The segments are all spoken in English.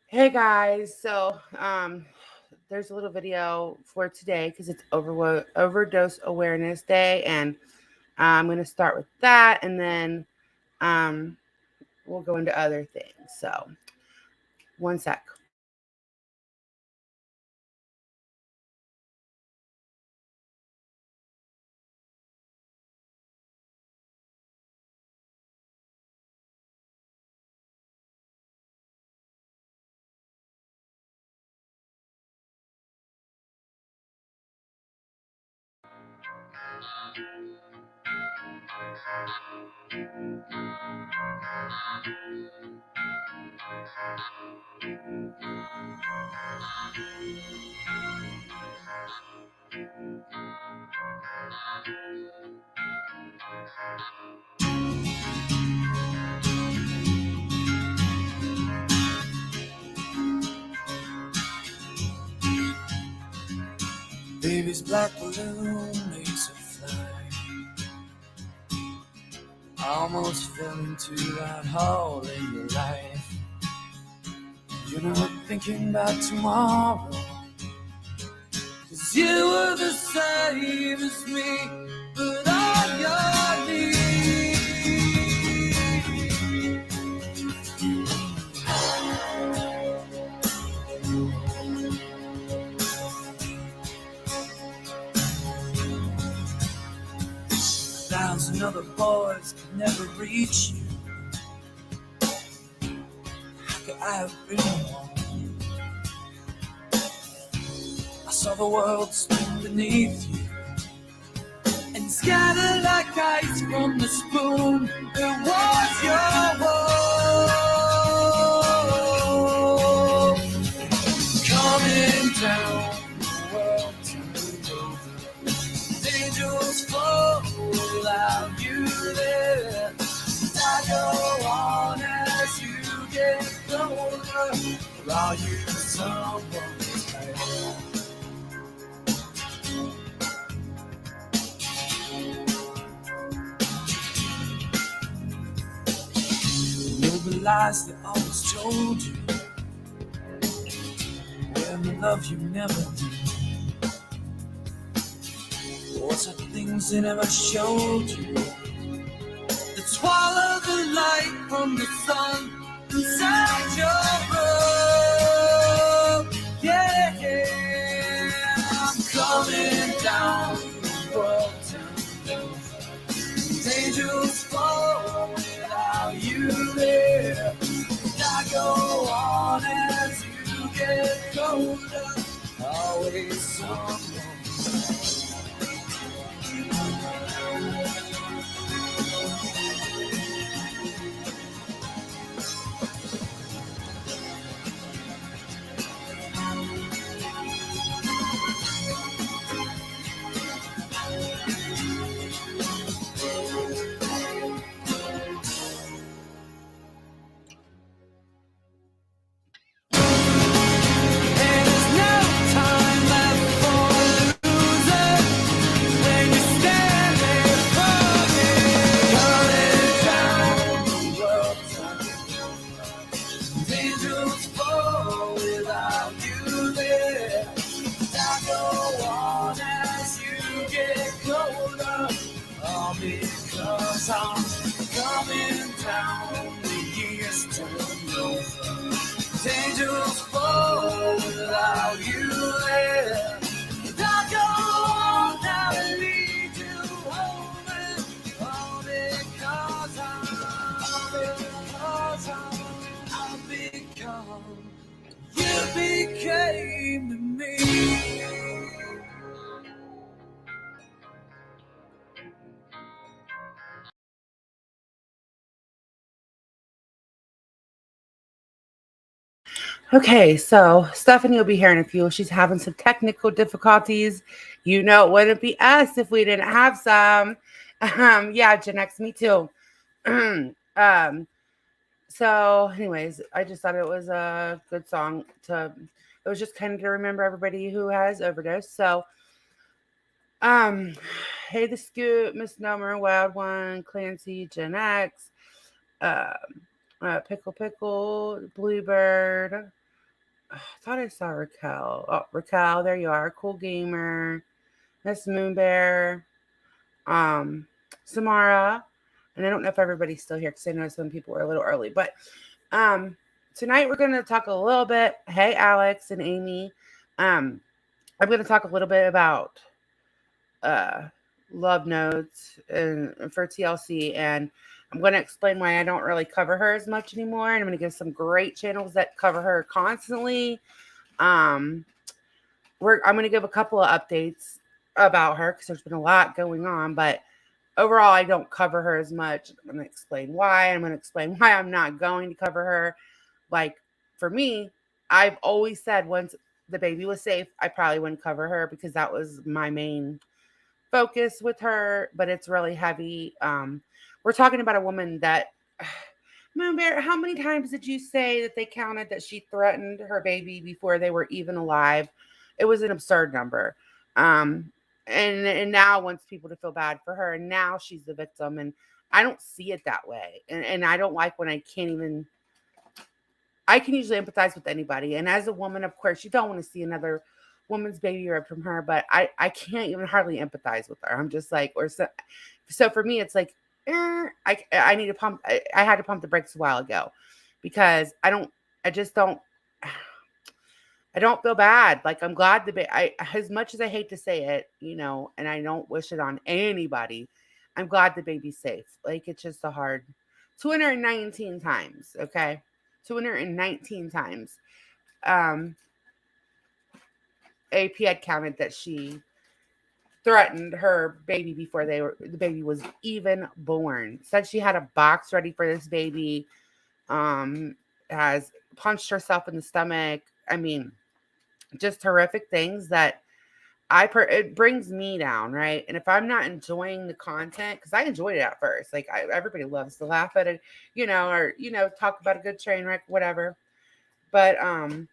Hey guys, there's a little video for today because it's overdose awareness day, and I'm gonna start with that, and then um, we'll go into other things. So, one sec. Baby's black balloon makes a fly. Almost fell into that hole in your life. You're not thinking about tomorrow, 'cause you were the same as me, but on your knees. 1,000 other boys could never reach you. How could I have been wrong? I saw the world spin beneath you and scatter like ice from the spoon. It was your world coming down. The world turned over. Angels fall without you there. I go on as you get colder. Or are you someone's pair? Know the lies they always told you, when the love you never knew. What's the things they never showed you, that swallow the light from the sun inside your room. Yeah, I'm coming down, the world turned over. Angels fall without you there. And I go on as you get colder. Always someone. Because I'm coming down, the years turn over. Angels fall without you there. And I go on now and lead you home. All because I've become, you became to me. Okay, so Stephanie will be here in a few. She's having some technical difficulties. You know, it wouldn't be us if we didn't have some. Yeah, Gen X, me too. um, anyways, I just thought it was a good song to. It was just kind of to remember everybody who has overdosed. Um, hey, the Scoot, Misnomer, Wild One, Clancy, Gen X, uh, Pickle Pickle, Bluebird. I thought I saw Raquel. Oh, Raquel, there you are. Cool gamer. Miss Moonbear. Um, Samara. And I don't know if everybody's still here because I know some people were a little early. But um, tonight we're going to talk a little bit. Hey, Alex and Amy. Um, I'm going to talk a little bit about uh, love notes and for TLC, and I'm going to explain why I don't really cover her as much anymore. And I'm going to give some great channels that cover her constantly. Um, I'm going to give a couple of updates about her because there's been a lot going on, but overall, I don't cover her as much. I'm going to explain why. I'm going to explain why I'm not going to cover her. Like for me, I've always said once the baby was safe, I probably wouldn't cover her because that was my main focus with her, but it's really heavy. We're talking about a woman that Moonbear, how many times did you say that they counted that she threatened her baby before they were even alive? It was an absurd number. Um, and now wants people to feel bad for her, and now she's the victim. And I don't see it that way. And I don't like when I can't even. I can usually empathize with anybody, and as a woman, of course, you don't want to see another woman's baby ripped from her. But I can't even hardly empathize with her. I'm just like, or so. So for me, it's like I need to pump. I had to pump the brakes a while ago because I don't. I just don't. I don't feel bad. Like I'm glad I as much as I hate to say it, and I don't wish it on anybody. I'm glad the baby's safe. Like it's just a hard 219 times. Okay, 219 times. Um, AP had counted that she threatened her baby before the baby was even born. Said she had a box ready for this baby. Um, has punched herself in the stomach. I mean, just horrific things that it brings me down, right? And if I'm not enjoying the content, because I enjoyed it at first, like everybody loves to laugh at it, or talk about a good train wreck, whatever. But hold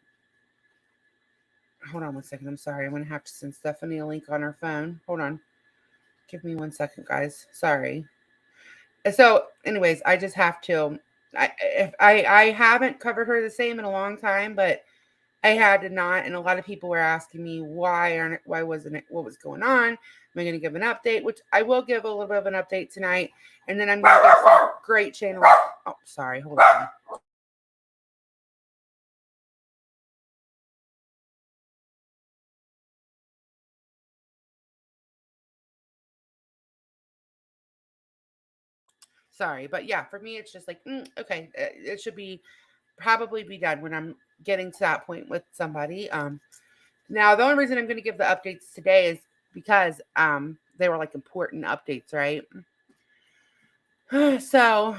on one second. I'm sorry. I'm gonna have to send Stephanie a link on her phone. Hold on. Give me 1 second, guys. Sorry. So, anyways, I just have to. I haven't covered her the same in a long time, but I had to not, and a lot of people were asking me why wasn't it, what was going on? Am I going to give an update? Which I will give a little bit of an update tonight, and then I'm going to give some great channel. Oh, sorry, hold on. Sorry, but yeah, for me, it's just like okay, it should be probably be done when I'm getting to that point with somebody. Now the only reason I'm going to give the updates today is because they were like important updates, right? So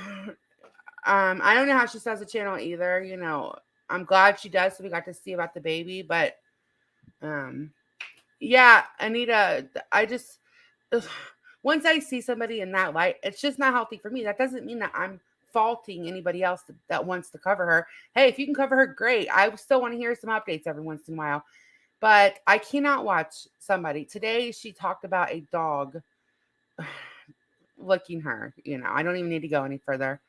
I don't know how she does the channel either. I'm glad she does, so we got to see about the baby. But um, yeah, Anita, I just ugh, once I see somebody in that light, it's just not healthy for me. That doesn't mean that I'm faulting anybody else that wants to cover her. Hey, if you can cover her, great. I still want to hear some updates every once in a while. But I cannot watch somebody. Today she talked about a dog licking her. I don't even need to go any further.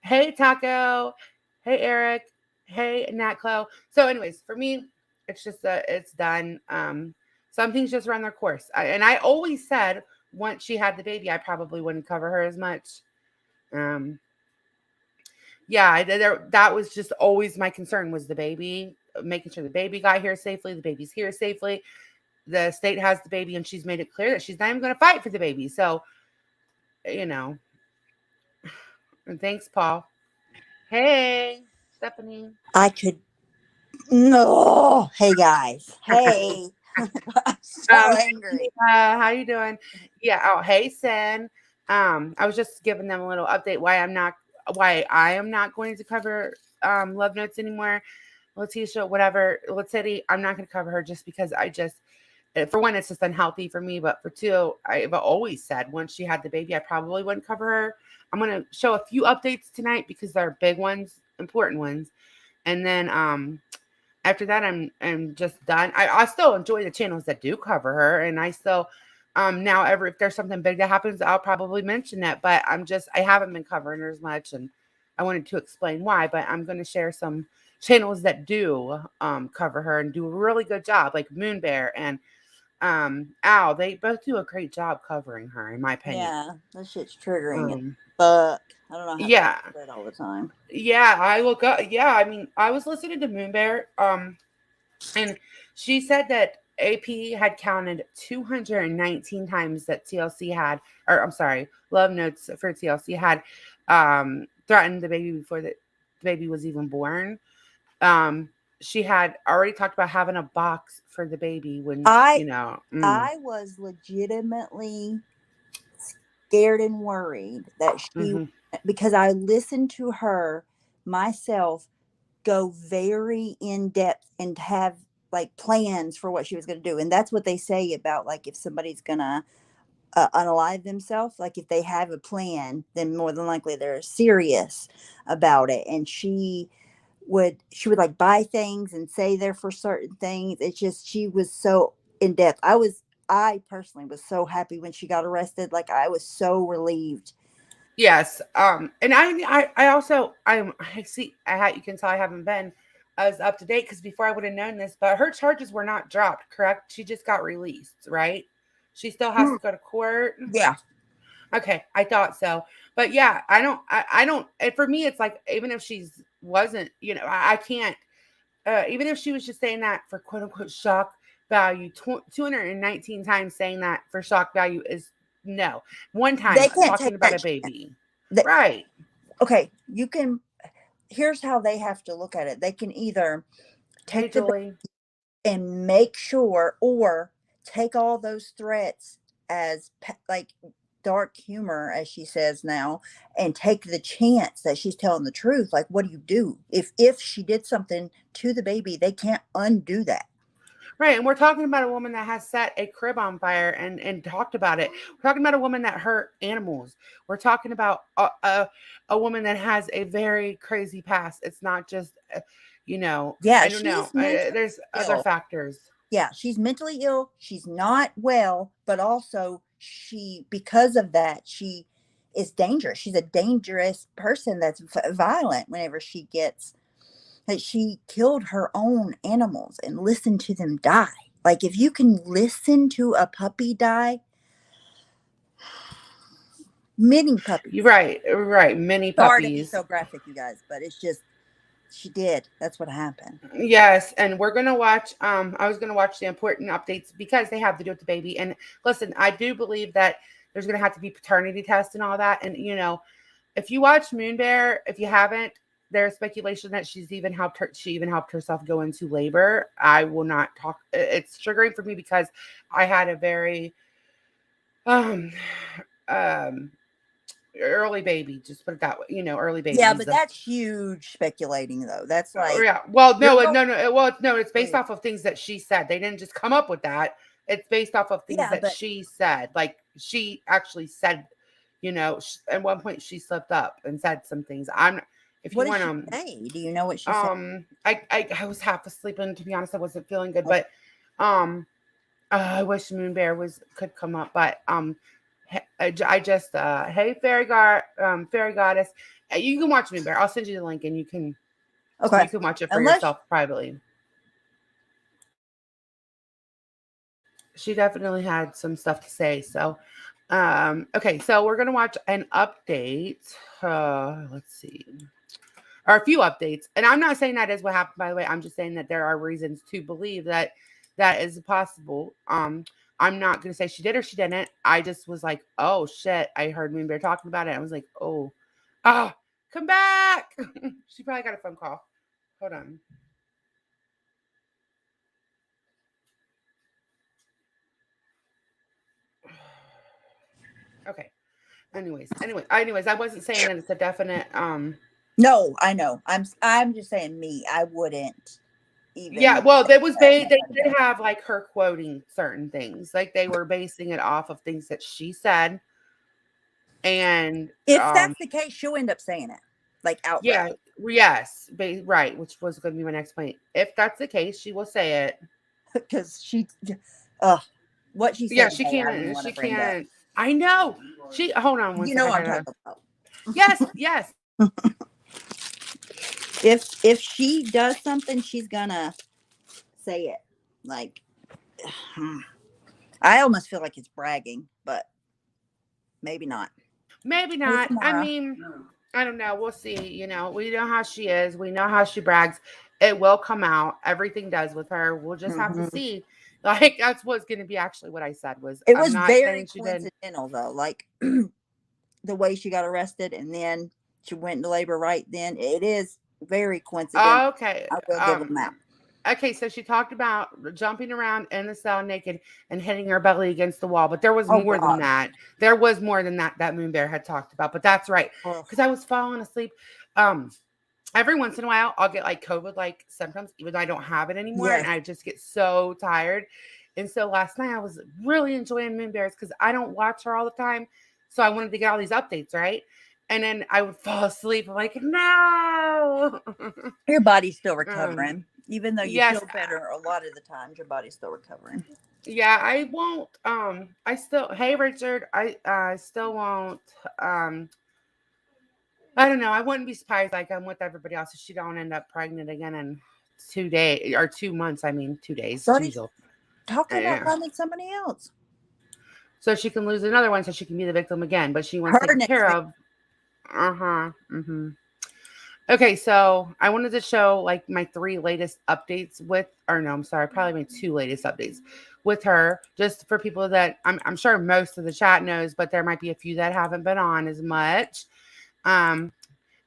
Hey Taco. Hey Eric. Hey Natclo. So, anyways, for me, it's just it's done. Some things just run their course. And I always said once she had the baby, I probably wouldn't cover her as much. Um, yeah, that was just always my concern was the baby, making sure the baby got here safely. The baby's here safely. The state has the baby, and she's made it clear that she's not even going to fight for the baby. So, you know, and thanks, Paul. Hey, Stephanie. I could no. Hey guys. Hey. I'm so angry. How you doing? Yeah. Oh, hey, Sen. I was just giving them a little update why I am not going to cover love notes anymore. Letitia, whatever, Letity, I'm not going to cover her just because for one, it's just unhealthy for me. But for two, I've always said once she had the baby, I probably wouldn't cover her. I'm going to show a few updates tonight because they're big ones, important ones. And then after that, I'm just done. I still enjoy the channels that do cover her, and I still now if there's something big that happens, I'll probably mention it. But I haven't been covering her as much, and I wanted to explain why, but I'm going to share some channels that do cover her and do a really good job, like Moon Bear and Owl. They both do a great job covering her, in my opinion. Yeah, that shit's triggering as Um, fuck. I don't know how to yeah, do that all the time. yeah, I will go. Yeah, I mean, I was listening to Moon Bear, and she said that AP had counted 219 times that TLC had, or I'm sorry, Love Notes for TLC had threatened the baby before the baby was even born. Um, she had already talked about having a box for the baby when, I you know. I was legitimately scared and worried that she, Hmm. because I listened to her myself go very in depth and have like plans for what she was going to do. And that's what they say about like if somebody's going to unalive themselves, like if they have a plan, then more than likely they're serious about it. And she would like buy things and say there for certain things. It's just she was so in depth. I personally was so happy when she got arrested. Like I was so relieved. Yes. And I also, I see, you can tell I haven't been as up to date because before I would have known this, but her charges were not dropped, correct? She just got released, right? She still has Mm, to go to court. yeah. Okay, I thought so. But yeah, I don't, and for me, it's like, even if she's wasn't, I can't, even if she was just saying that for quote unquote shock value, 219 times saying that for shock value is no. One They time can't take talking about that a chance. baby. They, Right. okay, you can, here's how they have to look at it. They can either Hey, take the Julie. and make sure, or take all those threats as like dark humor, as she says now, and take the chance that she's telling the truth. Like, what do you do if she did something to the baby? They can't undo that. Right. And we're talking about a woman that has set a crib on fire and talked about it. We're talking about a woman that hurt animals. We're talking about a woman that has a very crazy past. It's not just, Yeah, I don't know. she's mentally There's other ill. factors. Yeah, she's mentally ill. She's not well, but also because of that, she is dangerous. She's a dangerous person that's violent whenever she gets that she killed her own animals and listened to them die. Like, if you can listen to a puppy die, many You're puppies. right. Right. Many Sorry to be puppies. so graphic, you guys, but it's just, she did. That's what happened. Yes, and we're gonna watch. I was gonna watch the important updates because they have to do with the baby. And listen, I do believe that there's gonna have to be paternity tests and all that. And if you watch Moon Bear, if you haven't, there's speculation that she even helped herself go into labor. I will not talk. It's triggering for me because I had a very um um early baby. Just put it that way. Early Yeah, babies. but that's huge speculating, though. That's Oh, like, yeah. Well, you're no, going, no, no. Well, no, it's based off of things that she said. They didn't just come up with that. It's based off of things yeah, that but she said. Like she actually said, at one point she slipped up and said some things. If you what did want she to, say? Do you know what she said? I was half asleep and to be honest, I wasn't feeling good. But um, I wish Moon Bear could come up. But I just hey fairy goddess, you can watch Moon Bear. I'll send you the link and Okay. you can watch it for Unless, yourself privately. She definitely had some stuff to say. So, okay, so we're gonna watch an update. Let's see, or a few updates. And I'm not saying that is what happened, by the way. I'm just saying that there are reasons to believe that that is possible. I'm not gonna say she did or she didn't. I just was like, oh shit, I heard Moon Bear talking about it. I was like, oh, ah, come back. She probably got a phone call. Hold on. Okay. Anyways, I wasn't saying that it's a definite no, I know. I'm just saying me. I wouldn't yeah, even well, say that. they Nobody did else. have like her quoting certain things. Like they were basing it off of things that she said. And If that's the case, she'll end up saying it like outright yeah, yes, right, which was going to be my next point. If that's the case, she will say it. because uh, what she Yeah, said today, I don't even want she to bring up. can't. I know. She hold on one You second. know I what I'm gotta talking about. yes, yes. If she does something, she's gonna say it. Like, I almost feel like it's bragging, but maybe not. Maybe Hey, not. I Tamara. mean, I don't know. We'll see. We know how she is. We know how she brags. It will come out. Everything does with her. We'll just have to Hmm. see. Like that's what's going to be actually what I said was It I'm was not very saying she did. coincidental, though. Like the way she got arrested, and then she went into labor right then. It is very coincidental. Okay. I will give them that. Okay, so she talked about jumping around in the cell naked and hitting her belly against the wall, but there was Oh more than God. that. There was more than that Moon Bear had talked about. But that's right, Ugh. because I was falling asleep. Um, every once in a while, I'll get like COVID like symptoms, even though I don't have it anymore, and Yes. I just get so tired. And so last night I was really enjoying Moon Bears because I don't watch her all the time, so I wanted to get all these updates right. And then I would fall asleep. I'm like, no. Your body's still um, recovering. Even though you yes, feel better a lot of the times, your body's still recovering. yeah, I won't. I still. Hey, Richard. I still won't. Um, I don't know. I wouldn't be surprised. Like I'm with everybody else if she don't end up pregnant again in 2 days or 2 months. I mean, 2 days. Started Jeez, talking about yeah. finding somebody else. So she can lose another one, so she can be the victim again. But she wants Her taken next care thing. of. Uh huh. Mm-hmm. Okay, so I wanted to show like my three latest updates with, or no, I'm sorry, probably my two latest updates with her, just for people that I'm sure most of the chat knows, but there might be a few that haven't been on as much. Um,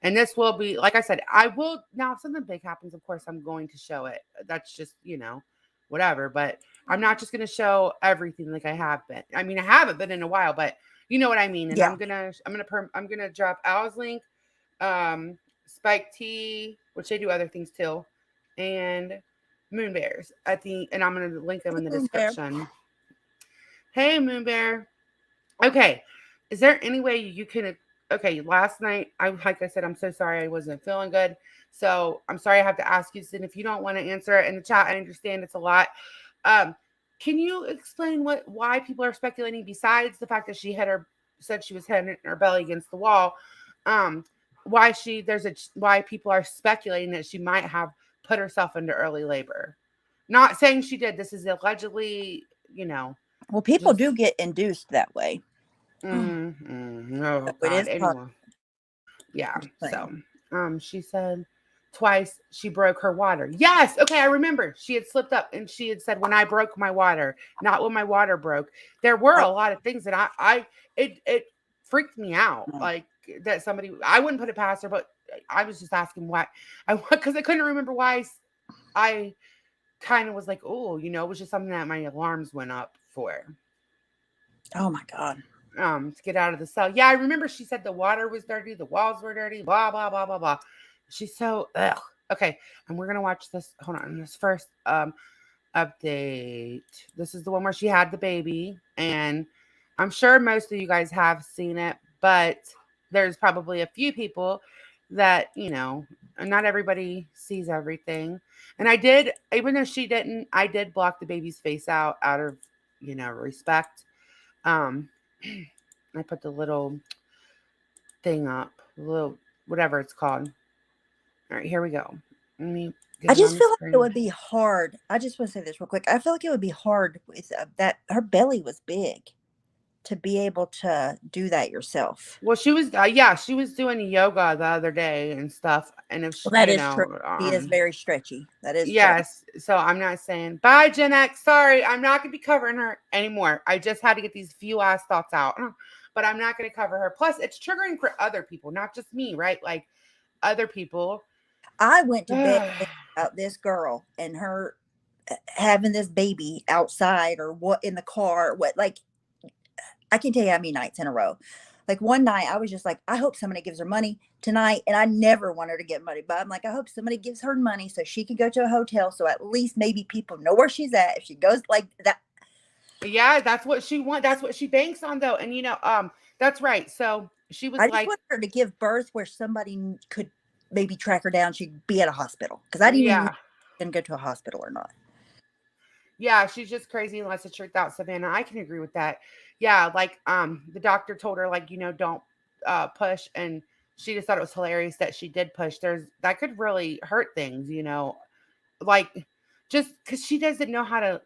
and this will be, like I said, I will now. If something big happens, of course, I'm going to show it. That's just whatever. But I'm not just going to show everything like I have been. I mean, I haven't been in a while, but you know what I mean. And Yeah. I'm gonna drop Al's link, um, Spike Tea, which they do other things too, and Moon Bears and I'm gonna link them in the Moon Bear. description. Hey, Moon Bear. Okay, is there any way you can? Okay, last night like I said, I'm so sorry I wasn't feeling good, so I'm sorry I have to ask you. And if you don't want to answer it in the chat, I understand it's a lot. Um, can you explain why people are speculating besides the fact that said she was hitting her belly against the wall? Um, why people are speculating that she might have put herself into early labor. Not saying she did. This is allegedly, Well, people just do get induced that way. oh So it God, is possible. anyone. Yeah. Just So, saying. she said twice she broke her water. Yes. Okay. I remember she had slipped up and she had said, when I broke my water, not when my water broke. There were Oh, a lot of things that it freaked me out. no. Like that I wouldn't put it past her, but I was just asking why because I couldn't remember why I kind of was like, oh, it was just something that my alarms went up for. Oh my God. To get out of the cell. Yeah, I remember she said the water was dirty, the walls were dirty, blah blah blah blah blah. She's so ugh. Okay, and we're gonna watch this. Hold on, this first update. This is the one where she had the baby, and I'm sure most of you guys have seen it, but there's probably a few people that not everybody sees everything. And I did, even though she didn't, I did block the baby's face out of respect. um I put the little thing up, little whatever it's called. All right, here we go. Let me get I it on just the feel like it screen. would be hard. I just want to say this real quick. I feel like it would be hard with that. Her belly was big to be able to do that yourself. Well, she was doing yoga the other day and stuff, and if Well, that is true. She is very stretchy. That is true. yes, so I'm not saying bye, Gen X. Sorry, I'm not gonna be covering her anymore. I just had to get these few ass thoughts out, but I'm not gonna cover her. Plus, it's triggering for other people, not just me, right? Like other people. I went to bed thinking about this girl and her having this baby outside or what in the car. What, like, I can tell you how many nights in a row. Like one night, I was just like, I hope somebody gives her money tonight. And I never want her to get money, but I'm like, I hope somebody gives her money so she can go to a hotel. So at least maybe people know where she's at. If she goes like that. Yeah, that's what she wants. That's what she banks on, though. And that's right. So she was I just like, want her to give birth where somebody could maybe track her down. She'd be at a hospital because I didn't even know yeah, if she was going to go to a hospital or not. yeah, she's just crazy and lets the truth out, Savannah. I can agree with that. Yeah, like the doctor told her, like, don't push, and she just thought it was hilarious that she did push. That could really hurt things, like just because she doesn't know how to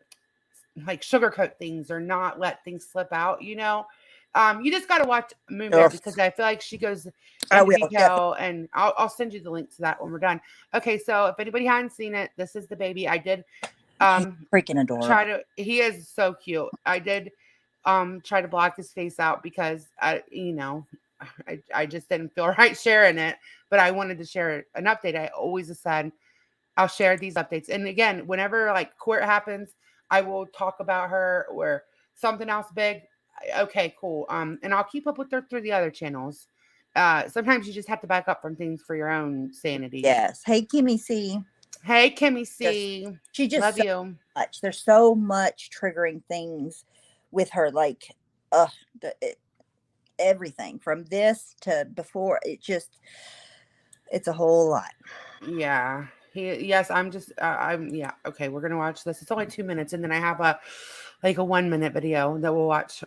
like sugarcoat things or not let things slip out. You just got to watch Moon Bear Ugh. because I feel like she goes I into will definitely. detail, and I'll send you the link to that when we're done. Okay, so if anybody hadn't seen it, this is the baby. I did He's um freaking adorable. he is so cute. I did try to block his face out because I just didn't feel right sharing it, but I wanted to share an update. I always said I'll share these updates. And again, whenever like court happens, I will talk about her or something else big. Okay, cool. And I'll keep up with her through the other channels. Sometimes you just have to back up from things for your own sanity. Yes. Hey, Kimmy C. Hey, Kimmy Just C. she just Love so you. much. There's so much triggering things with her, like uh everything from this to before. It's a whole lot. Yeah. Yes, yeah. Okay, we're gonna watch this. It's only 2 minutes, and then I have a 1 minute video that we'll watch.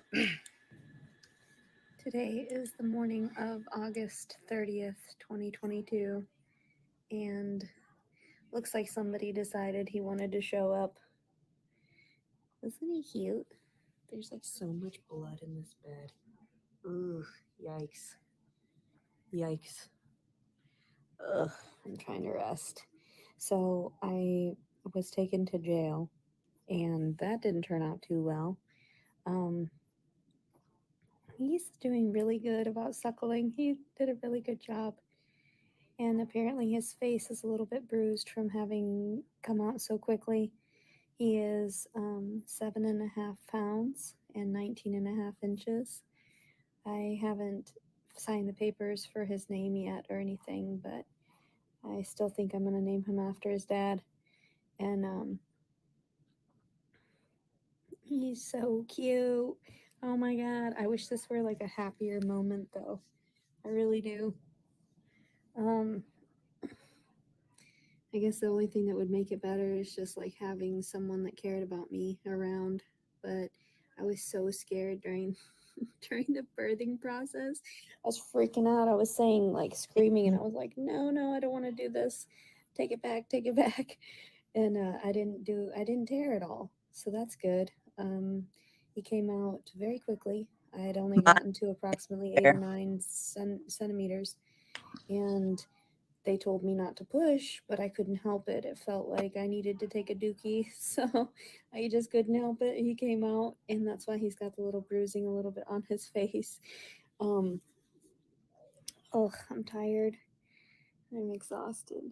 Today is the morning of August 30th, 2022, and looks like somebody decided he wanted to show up. Isn't he cute? There's like so much blood in this bed. Ugh, yikes. Yikes. Ugh, I'm trying to rest. So I was taken to jail, and that didn't turn out too well. Um, he's doing really good about suckling. He did a really good job. And apparently his face is a little bit bruised from having come out so quickly. He is 7.5 pounds and 19.5 inches. I haven't signed the papers for his name yet or anything, but I still think I'm going to name him after his dad. And he's so cute. Oh my god. I wish this were like a happier moment though. I really do. I guess the only thing that would make it better is just like having someone that cared about me around. But I was so scared during during the birthing process. I was freaking out. I was saying like screaming, and I was like, no, I don't want to do this. Take it back, take it back. And I didn't dare at all. So that's good. He came out very quickly. I had only My gotten to approximately 8 or 9 centimeters, and they told me not to push, but I couldn't help it. It felt like I needed to take a dookie, so I just couldn't help it. He came out, and that's why he's got the little bruising a little bit on his face. Um, oh, I'm tired. I'm exhausted.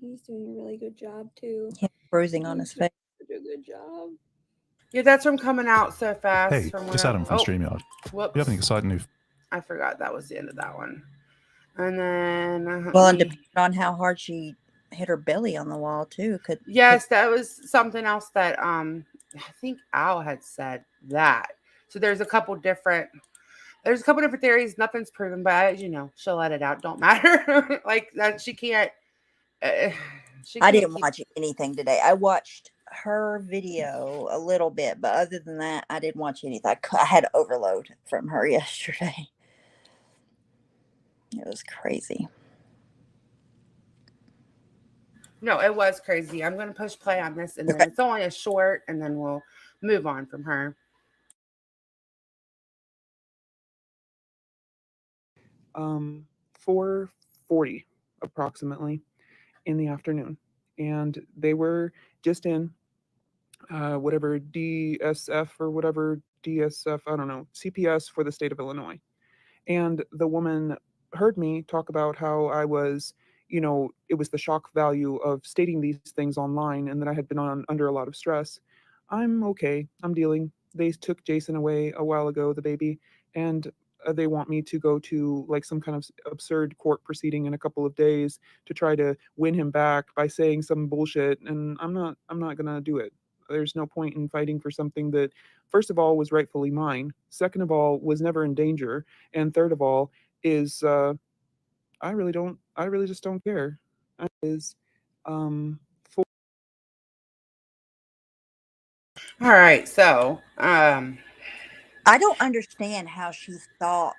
He's doing a really good job too. him bruising on He's his doing face. such a good job. Yeah, that's from coming out so fast. Hey, From it's Adam from StreamYard. Whoops. We have an exciting new. I forgot that was the end of that one. And then Well, and depending on how hard she hit her belly on the wall too, could yes, that was something else that I think Al had said that. So there's a couple different theories. Nothing's proven, but she'll let it out. Don't matter. Like that she can't. Uh, I didn't watch anything today. I watched her video a little bit, but other than that, I didn't watch anything. I had overload from her yesterday. It was crazy. No, it was crazy. I'm going to push play on this, and then Okay. it's only a short, and then we'll move on from her. 4:40 approximately in the afternoon, and they were just in whatever DSF or whatever DSF, I don't know, CPS for the state of Illinois. And the woman heard me talk about how I was, it was the shock value of stating these things online and that I had been under a lot of stress. I'm okay. I'm dealing. They took Jason away a while ago, the baby, and they want me to go to like some kind of absurd court proceeding in a couple of days to try to win him back by saying some bullshit, and I'm not going to do it. There's no point in fighting for something that, first of all, was rightfully mine. Second of all, was never in danger. And third of all, is I really just don't care. Is for All right, so I don't understand how she thought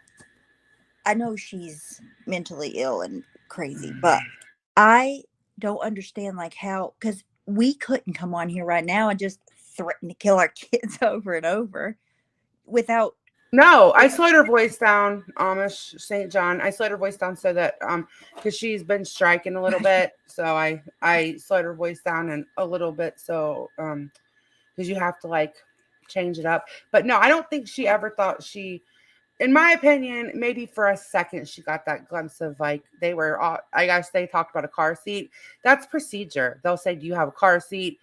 I know she's mentally ill and crazy, but I don't understand like how, because we couldn't come on here right now and just threaten to kill our kids over and over without. No, I slowed her voice down, Amish St. John. I slowed her voice down so that because she's been striking a little bit, so I slowed her voice down and a little bit so because you have to like change it up. But no, I don't think she ever thought she, in my opinion, maybe for a second she got that glimpse of like they were all, I guess they talked about a car seat. That's procedure. They'll say, do you have a car seat?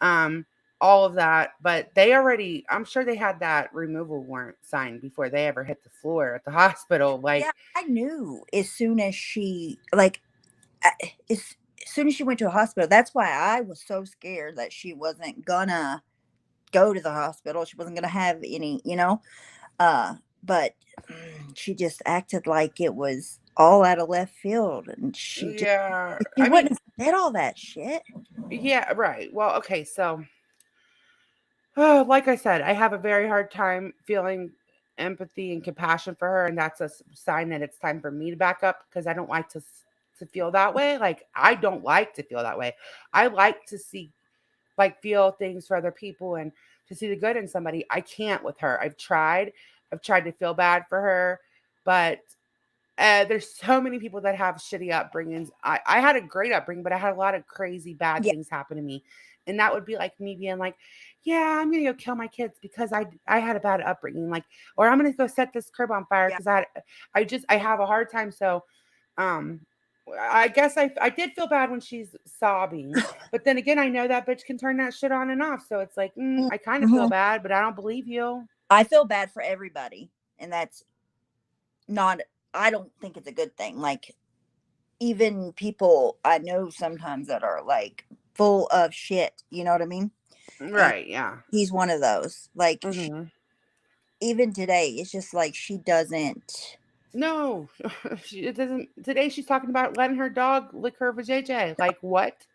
Um, all of that, but they already, I'm sure they had that removal warrant signed before they ever hit the floor at the hospital. Yeah, Like, I knew as soon as she like as soon as she went to a hospital. That's why I was so scared that she wasn't gonna go to the hospital. She wasn't gonna have any, but she just acted like it was all out of left field, and yeah, she I wouldn't mean, have said all that shit. yeah, right. Well, okay, so like I said, I have a very hard time feeling empathy and compassion for her, and that's a sign that it's time for me to back up because I don't like to feel that way. Like I don't like to feel that way. I like to see like feel things for other people and to see the good in somebody. I can't with her. I've tried. I've tried to feel bad for her, but there's so many people that have shitty upbringings. I had a great upbringing, but I had a lot of crazy bad Yeah, things happen to me. And that would be like me being like, yeah, I'm gonna go kill my kids because I had a bad upbringing, like, or I'm gonna go set this curb on fire yeah, because I have a hard time. So um I guess I did feel bad when she's sobbing, but then again, I know that bitch can turn that shit on and off. So it's like, I kind of feel mhm. bad, but I don't believe you. I feel bad for everybody, and that's not. I don't think it's a good thing. Like even people I know sometimes that are like full of shit. You know what I mean? And Right, yeah. he's one of those. Like Hmm. even today, it's just like she doesn't. No, it doesn't. Today she's talking about letting her dog lick her vajayjay. Like what?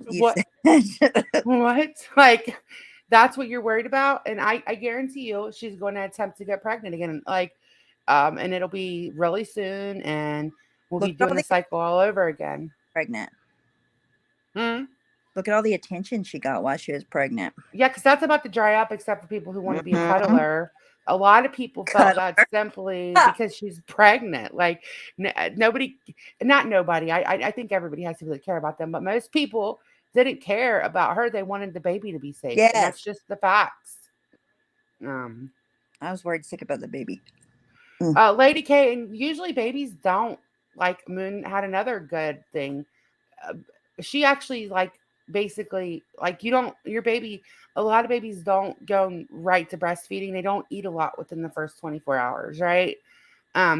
You What? said What? Like that's what you're worried about? And I guarantee you, she's going to attempt to get pregnant again. Like, and it'll be really soon, and we'll be look at doing all the the cycle all over again. pregnant. Hmm? Look at all the attention she got while she was pregnant. Yeah, because that's about to dry up, except for people who want to be a Mhm. cuddler. A lot of people felt Cuddle bad her. simply because she's pregnant. Like nobody, not nobody. I think everybody has people that care about them, but most people didn't care about her. They wanted the baby to be safe, and Yes, that's just the facts. Um, I was worried sick about the baby. Lady K, and usually babies don't like. Moon had another good thing. uh, she actually like basically like you don't your baby, a lot of babies don't go right to breastfeeding. They don't eat a lot within the first 24 hours, right?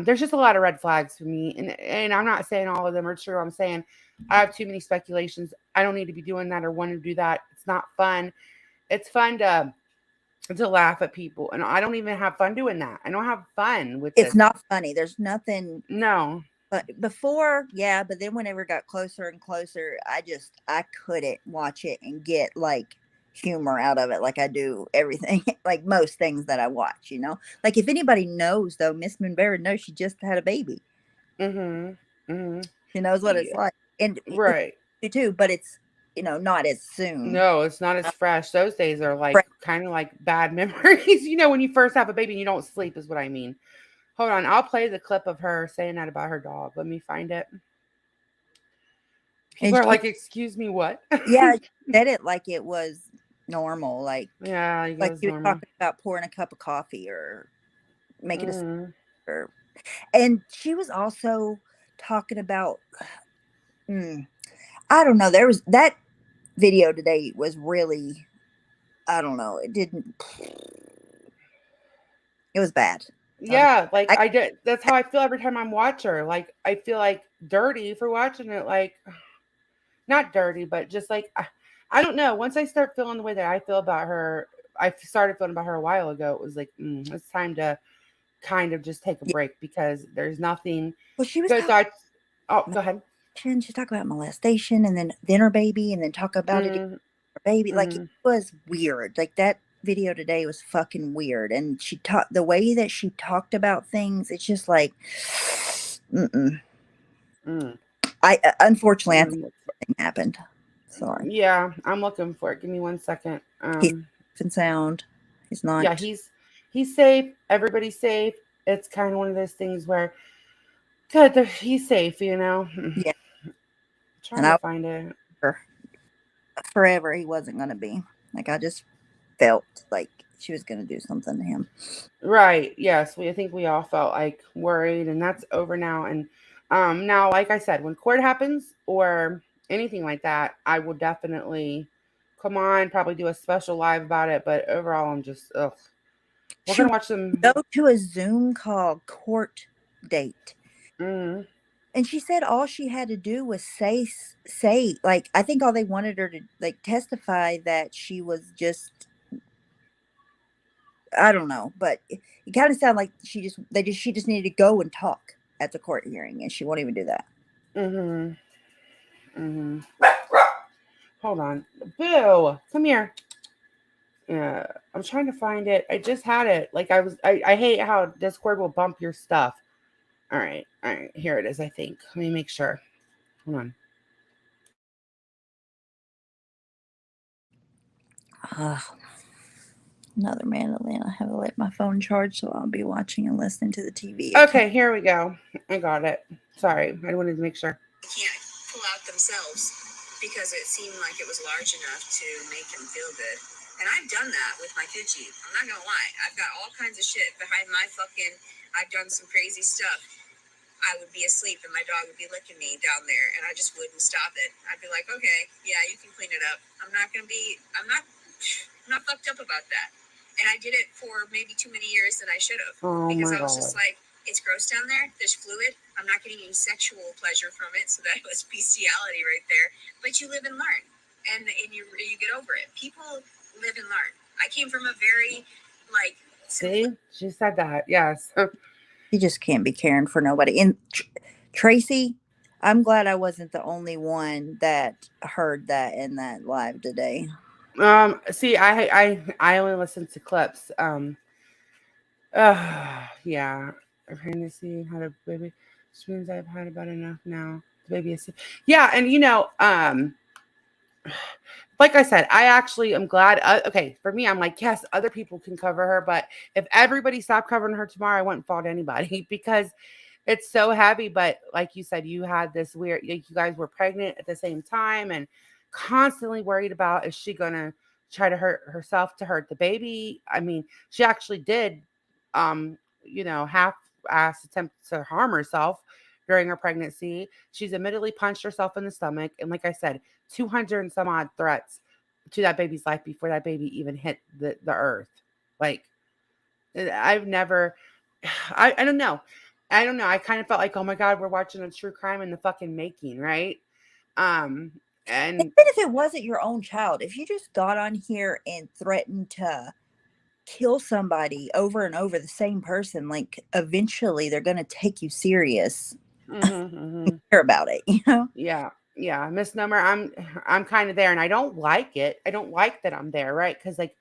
There's just a lot of red flags for me, and I'm not saying all of them are true. I'm saying I have too many speculations. I don't need to be doing that or want to do that. It's not fun. It's fun to laugh at people, and I don't even have fun doing that. I don't have fun with It's this. not funny. There's nothing. No. But before, yeah, but then whenever it got closer and closer, I couldn't watch it and get like humor out of it like I do everything, like most things that I watch. Like if anybody knows though, Miss Moonberry knows she just had a baby. Mm-hmm. Mm-hmm. She knows what it's Yeah. like. And Right. you too, but it's not as soon. No, it's not as fresh. Those days are like Right. kind of like bad memories. When you first have a baby and you don't sleep, is what I mean. Hold on, I'll play the clip of her saying that about her dog. Let me find it. And People are she like, "Excuse me, what?" yeah, she said it like it was normal, Yeah, he like goes she was normal. talking about pouring a cup of coffee or making a Mm. or and she was also talking about I don't know, there was that video today was really, I don't know, it was bad. I'll just, Yeah, like I I did. That's how I feel every time I'm watch her. Like I feel like dirty for watching it. Like not dirty, but just like I don't know. Once I start feeling the way that I feel about her, I started feeling about her a while ago. It was like it's time to kind of just take a yeah. break because there's nothing Well, she was good. So talking oh, go ahead. she talked about molestation and then her baby and then talk about it again, Mm, her baby, like it mm, was weird like that. video today was fucking weird, and she talked the way that she talked about things. It's just like, mm-mm. Mm. Unfortunately, I think Um, something happened. Sorry, Yeah, I'm looking for it. Give me 1 second. he's safe and sound. He's Yeah, not. he's safe. Everybody's safe. It's kind of one of those things where, good, he's safe. Yeah, and Trying to I find it. for forever he wasn't gonna be. Like I just felt like she was gonna do something to him. Right. Yes. I think we all felt like worried, and that's over now. And now, like I said, when court happens or anything like that, I will definitely come on, probably do a special live about it. But overall, I'm just ugh. We're She gonna would watch them. go to a Zoom call court date. Mm, And she said all she had to do was say like I think all they wanted her to like testify that she was just I don't know, but it kind of sounded like she just needed to go and talk at the court hearing, and she won't even do that. mm-hmm. Mm-hmm. Hold on, Boo, come here. Yeah, I'm trying to find it. I just had it. Like I hate how Discord will bump your stuff. All right. Here it is. I think. Let me make sure. Hold on. Uh, Another man in Atlanta. I have to let my phone charge, so I'll be watching and listening to the TV. Okay, here we go. I got it. Sorry, I wanted to make sure. Can't pull out themselves because it seemed like it was large enough to make them feel good. And I've done that with my Gucci. I'm not gonna lie. I've got all kinds of shit behind my fucking. I've done some crazy stuff. I would be asleep and my dog would be licking me down there, and I just wouldn't stop it. I'd be like, okay, yeah, you can clean it up. I'm not I'm not fucked up about that. And I did it for maybe too many years than I should have Oh because my I was just god. like, it's gross down there. There's fluid. I'm not getting any sexual pleasure from it, so that was bestiality right there. But you live and learn, and you get over it. People live and learn. I came from a very like See, she said that. Yes. You just can't be caring for nobody. And Tracy, I'm glad I wasn't the only one that heard that in that live today. See, I only listen to clips. Yeah. I'm trying to see how to baby. Spoons I've had about enough now. The baby is. Yeah, and like I said, I actually am glad. Okay, for me, I'm like, yes, other people can cover her, but if everybody stopped covering her tomorrow, I wouldn't fault anybody because it's so heavy. But like you said, you had this weird, like you guys were pregnant at the same time and constantly worried about is she gonna try to hurt herself to hurt the baby? I mean, she actually did, half ass attempt to harm herself during her pregnancy. She's admittedly punched herself in the stomach, and like I said, 200 and some odd threats to that baby's life before that baby even hit the earth. Like I've never I don't know. I don't know. I kind of felt like, oh my God, we're watching a true crime in the fucking making, right? Um, Even and if it wasn't your own child, if you just got on here and threatened to kill somebody over and over, the same person, like eventually they're going to take you serious mhm, mhm. care about it, you know? Yeah, yeah, misnomer. I'm kind of there, and I don't like it. I don't like that I'm there, right? Because like,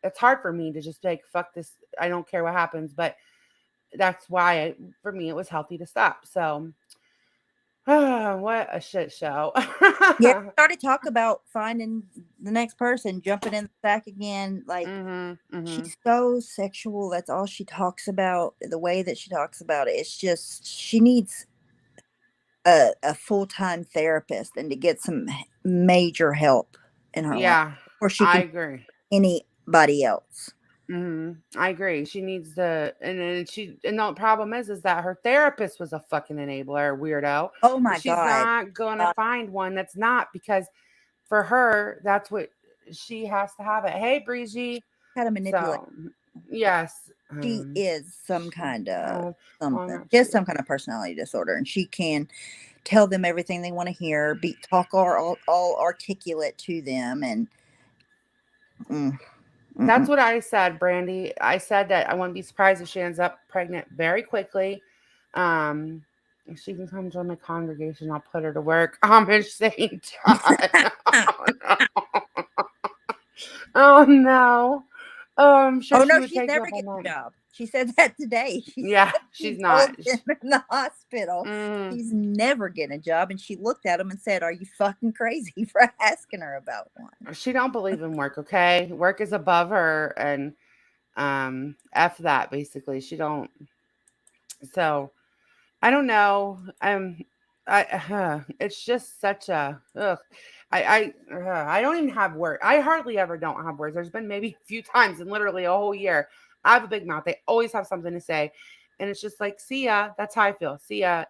it's hard for me to just be like, fuck this. I don't care what happens, but that's why for me it was healthy to stop. So, what a shit show. Yeah, started talk about finding the next person, jumping in the sack again. Like Mhm, mhm. she's so sexual. That's all she talks about. The way that she talks about it, it's just she needs a full time therapist and to get some major help in her life Yeah, before she I can agree. anybody else. I agree. She needs to, and then and the problem is that her therapist was a fucking enabler, weirdo, Oh and my she's god, not gonna uh, find one that's not because for her, that's what she has to have it. Hey, Breezy. how to manipulate. So, yes, She is some she kind of had long something, just actually. some kind of personality disorder, and she can tell them everything they want to hear, be talk or all articulate to them, and mm, That's mm-mm. what I said, Brandy. I said that I wouldn't be surprised if she ends up pregnant very quickly. Um, if she can come join my congregation, I'll put her to work. Amish Saint John. Oh, no. Oh no. I'm sure Oh she no, would she's take you never up on getting a that. job. She said that today. She Yeah, said she's she not. told him in the hospital Mm, she's never getting a job, and she looked at him and said, "Are you fucking crazy for asking her about one?" she don't believe in work, okay? Work is above her, and F that basically. She don't. So I don't know. It's just such a ugh. I don't even have words. I hardly ever don't have words. There's been maybe a few times in literally a whole year. I have a big mouth. They always have something to say, and it's just like, see ya. That's how I feel. See ya.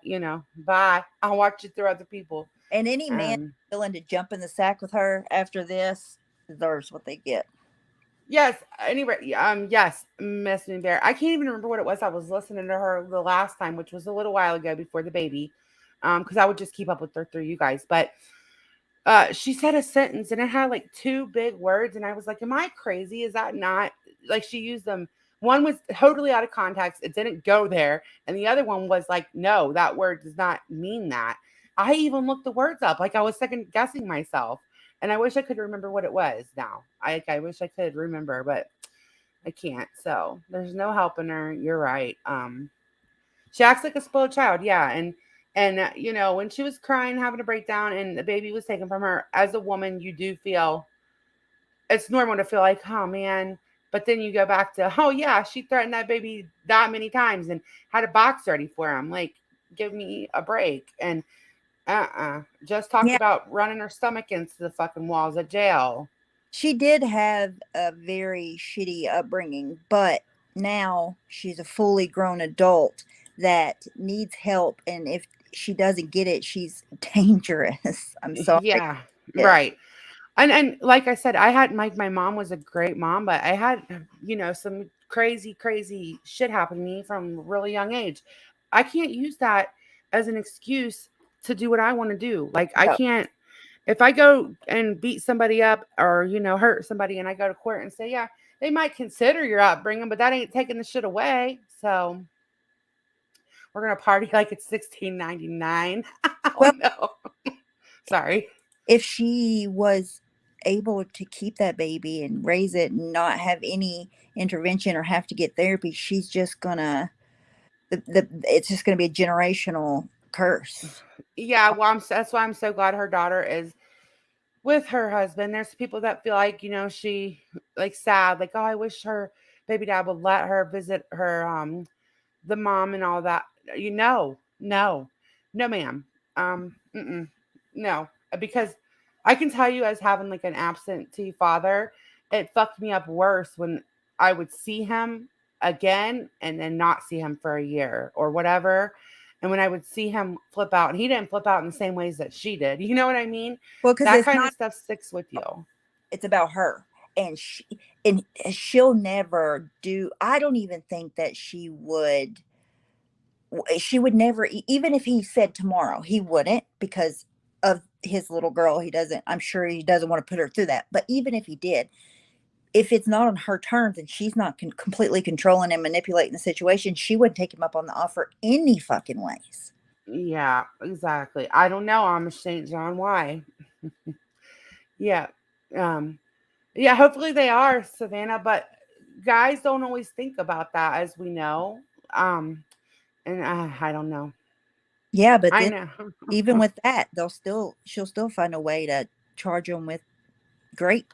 Bye. I'll watch it through other people. And any man Um, willing to jump in the sack with her after this deserves what they get. Yes. Anyway, yes, Miss Moon Bear. I can't even remember what it was. I was listening to her the last time, which was a little while ago before the baby, because I would just keep up with her through you guys. But she said a sentence and it had like two big words, and I was like, "Am I crazy? Is that not like she used them?" One was totally out of context; it didn't go there, and the other one was like, "No, that word does not mean that." I even looked the words up, like I was second guessing myself, and I wish I could remember what it was now. I wish I could remember, but I can't. So there's no helping her. You're right. She acts like a spoiled child. Yeah, and when she was crying, having a breakdown, and the baby was taken from her, as a woman, you do feel it's normal to feel like, oh man. But then you go back to, oh yeah, she threatened that baby that many times and had a box ready for him. Like, give me a break. And just talked Yeah, about running her stomach into the fucking walls of jail. she did have a very shitty upbringing, but now she's a fully grown adult that needs help. And if she doesn't get it, she's dangerous. I'm sorry. Yeah, Yes. right. And like I said, I had my mom was a great mom, but I had some crazy shit happen to me from a really young age. I can't use that as an excuse to do what I want to do. Like I No. can't if I go and beat somebody up or hurt somebody and I go to court and say, yeah, they might consider your upbringing, but that ain't taking the shit away. So we're gonna party like it's 1699. Oh Well, no, sorry. if she was able to keep that baby and raise it and not have any intervention or have to get therapy, she's just gonna it's just gonna be a generational curse. Yeah, well, that's why I'm so glad her daughter is with her husband. There's people that feel like, she like sad, like, oh, I wish her baby dad would let her visit her the mom and all that. No, no, ma'am. No, because I can tell you, as having like an absentee father, it fucked me up worse when I would see him again and then not see him for a year or whatever. And when I would see him flip out, and he didn't flip out in the same ways that she did. You know what I mean? Well, because That it's kind of not, stuff sticks with you. it's about her. And she'll never do, I don't even think that she would never, even if he said tomorrow, he wouldn't, because of his little girl. He doesn't, I'm sure he doesn't want to put her through that. But even if he did, if it's not on her terms and she's not completely controlling and manipulating the situation, she wouldn't take him up on the offer any fucking ways. Yeah, exactly. I don't know. I'm St. John. Why? Yeah. Um, Yeah, hopefully they are, Savannah, but guys don't always think about that, as we know. Um, and I don't know. Yeah, but I then know. even with that, she'll still find a way to charge him with grape.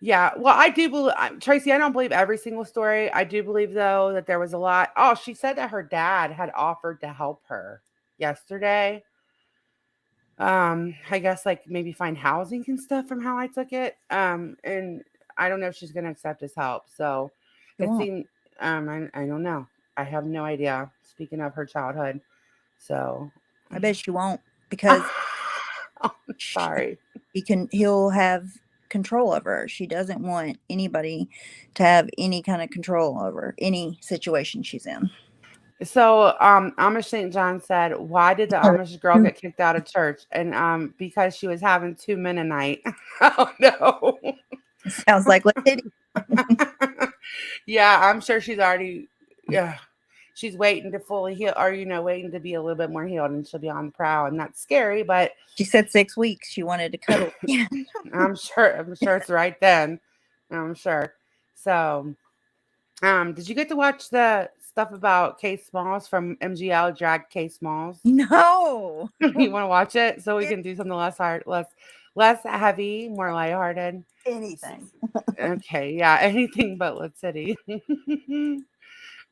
Yeah, well, I do believe Tracy. I don't believe every single story. I do believe though that there was a lot. Oh, she said that her dad had offered to help her yesterday. I guess like maybe find housing and stuff from how I took it. And I don't know if she's gonna accept his help. So She it won't. seemed I don't know. I have no idea. Speaking of her childhood. So I bet she won't, because I'm sorry. he'll have control over her. She doesn't want anybody to have any kind of control over any situation she's in. So Amish St. John said, why did the Amish girl get kicked out of church? And because she was having two men a night. Oh no. Sounds like what did Yeah, I'm sure she's already yeah. she's waiting to fully heal, or waiting to be a little bit more healed, and she'll be on the prowl, and that's scary. But She said 6 weeks. She wanted to cuddle. Yeah. I'm sure it's right then. I'm sure. So, did you get to watch the stuff about K Smalls from MGL drag K Smalls? No. You want to watch it so we can do something less heavy, more lighthearted? Anything. Okay, yeah, anything but Lit City.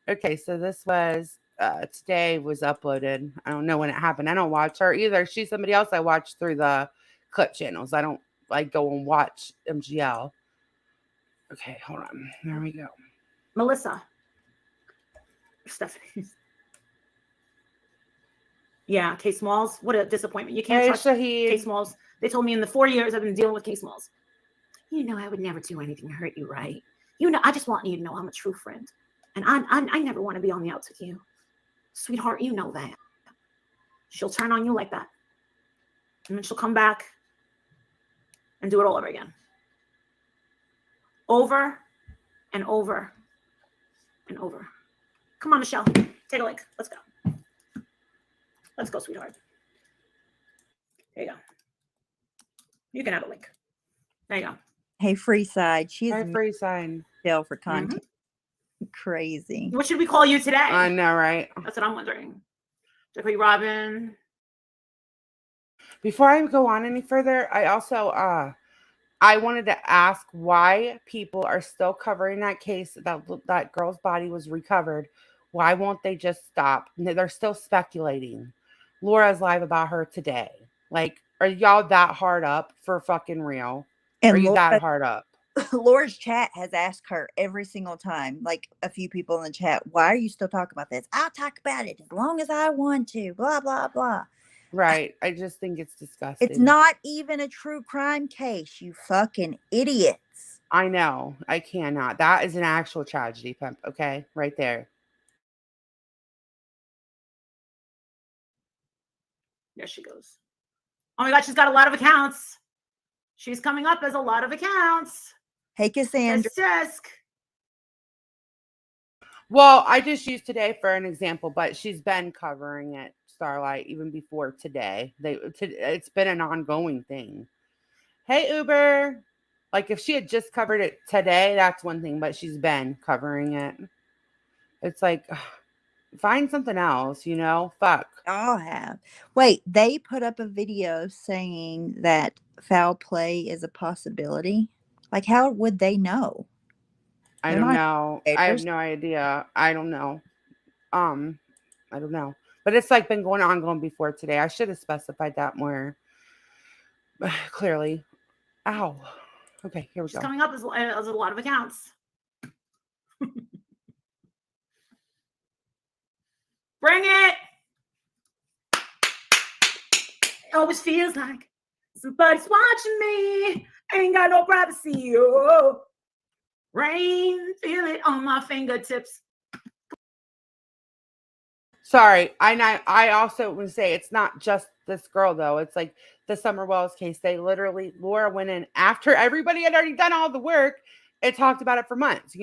Okay, so this was today was uploaded. I don't know when it happened. I don't watch her either. She's somebody else I watch through the clip channels. I don't like go and watch MGL. Okay, hold on. There we go. Melissa. Stephanie. Yeah, K Smalls. What a disappointment. You can't Hey, trust K Shahid. Smalls. They told me in the 4 years I've been dealing with K Smalls. I would never do anything to hurt you, right? I just want you to know I'm a true friend. And I never want to be on the outs with you. Sweetheart, you know that. She'll turn on you like that. And then she'll come back and do it all over again. Over and over and over. Come on, Michelle. Take a link. Let's go. Let's go, sweetheart. There you go. You can have a link. There you go. Hey, Free Side. She's Hi, free sign. Michelle for content. Crazy. What should we call you today? I know, right? That's what I'm wondering. Should we Robin? Before I go on any further, I also I wanted to ask why people are still covering that case that girl's body was recovered. Why won't they just stop? They're still speculating. Laura's live about her today. Like, are y'all that hard up for fucking real? Are And you that hard up? Laura's chat has asked her every single time, like a few people in the chat, why are you still talking about this? I'll talk about it as long as I want to, blah, blah, blah. Right. I just think it's disgusting. It's not even a true crime case, you fucking idiots. I know. I cannot. That is an actual tragedy, Pimp. Okay? Right there. There she goes. Oh my God, she's got a lot of accounts. She's coming up as a lot of accounts. Hey, Cassandra. Tisk. Well, I just used today for an example, but she's been covering it, Starlight, even before today. It's been an ongoing thing. Hey, Uber. Like, if she had just covered it today, that's one thing, but she's been covering it. It's like, find something else, Fuck. I'll have. Wait, they put up a video saying that foul play is a possibility. Like, how would they know? I don't know. I have no idea. I don't know. I don't know. But it's like been going before today. I should have specified that more clearly. Ow. Okay, here we She's go. coming up as a lot of accounts. Bring it. It always feels like somebody's watching me. I ain't got no privacy. Oh. Rain, feel it on my fingertips. Sorry, I also would say it's not just this girl though. It's like the Summer Wells case. They literally, Laura went in after everybody had already done all the work. It talked about it for months,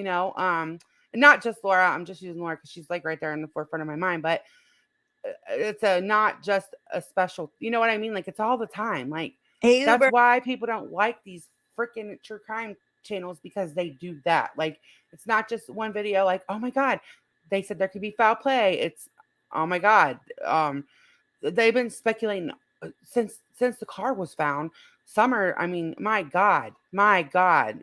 not just Laura. I'm just using Laura because she's like right there in the forefront of my mind. But it's not just a special. You know what I mean? Like it's all the time. Like Hey, that's Uber. why people don't like these freaking true crime channels because they do that. Like it's not just one video. Like oh my God, they said there could be foul play. It's oh my God. They've been speculating since the car was found. Summer, I mean, my God,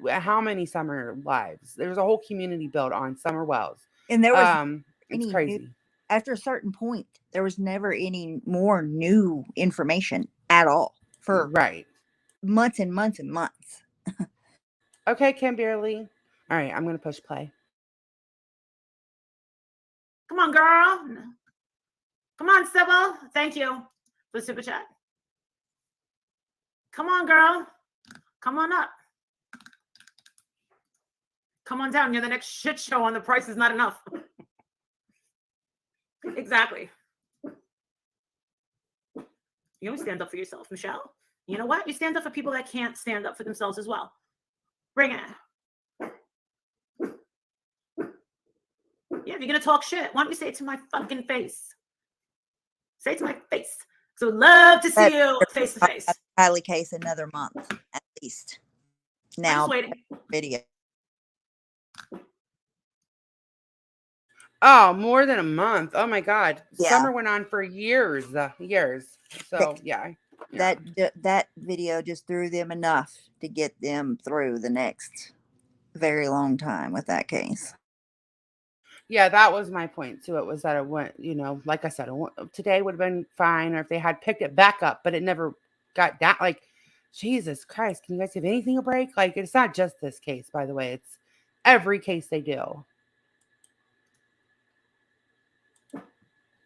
how many Summer lives? There's a whole community built on Summer Wells. And there was it's crazy. After a certain point, there was never any more new information at all for months and months and months. Okay, Kimberly. All right, I'm gonna push play. Come on, girl. Come on, Sybil. Thank you for the super chat. Come on, girl. Come on up. Come on down. You're the next shit show on The Price Is Not Enough. Exactly. You always stand up for yourself, Michelle. You know what? You stand up for people that can't stand up for themselves as well. Bring it. Yeah, if you're gonna talk shit, why don't you say it to my fucking face? Say it to my face. So love to see you face to face. Kylie case another month at least. I'm Now just waiting. video. Oh, more than a month. Oh my God. Yeah. Summer went on for years. So yeah. That video just threw them enough to get them through the next very long time with that case. Yeah, that was my point too. It was that it went, like I said, today would have been fine, or if they had picked it back up, but it never got down. Like, Jesus Christ, can you guys give anything a break? Like, it's not just this case, by the way. It's every case they do.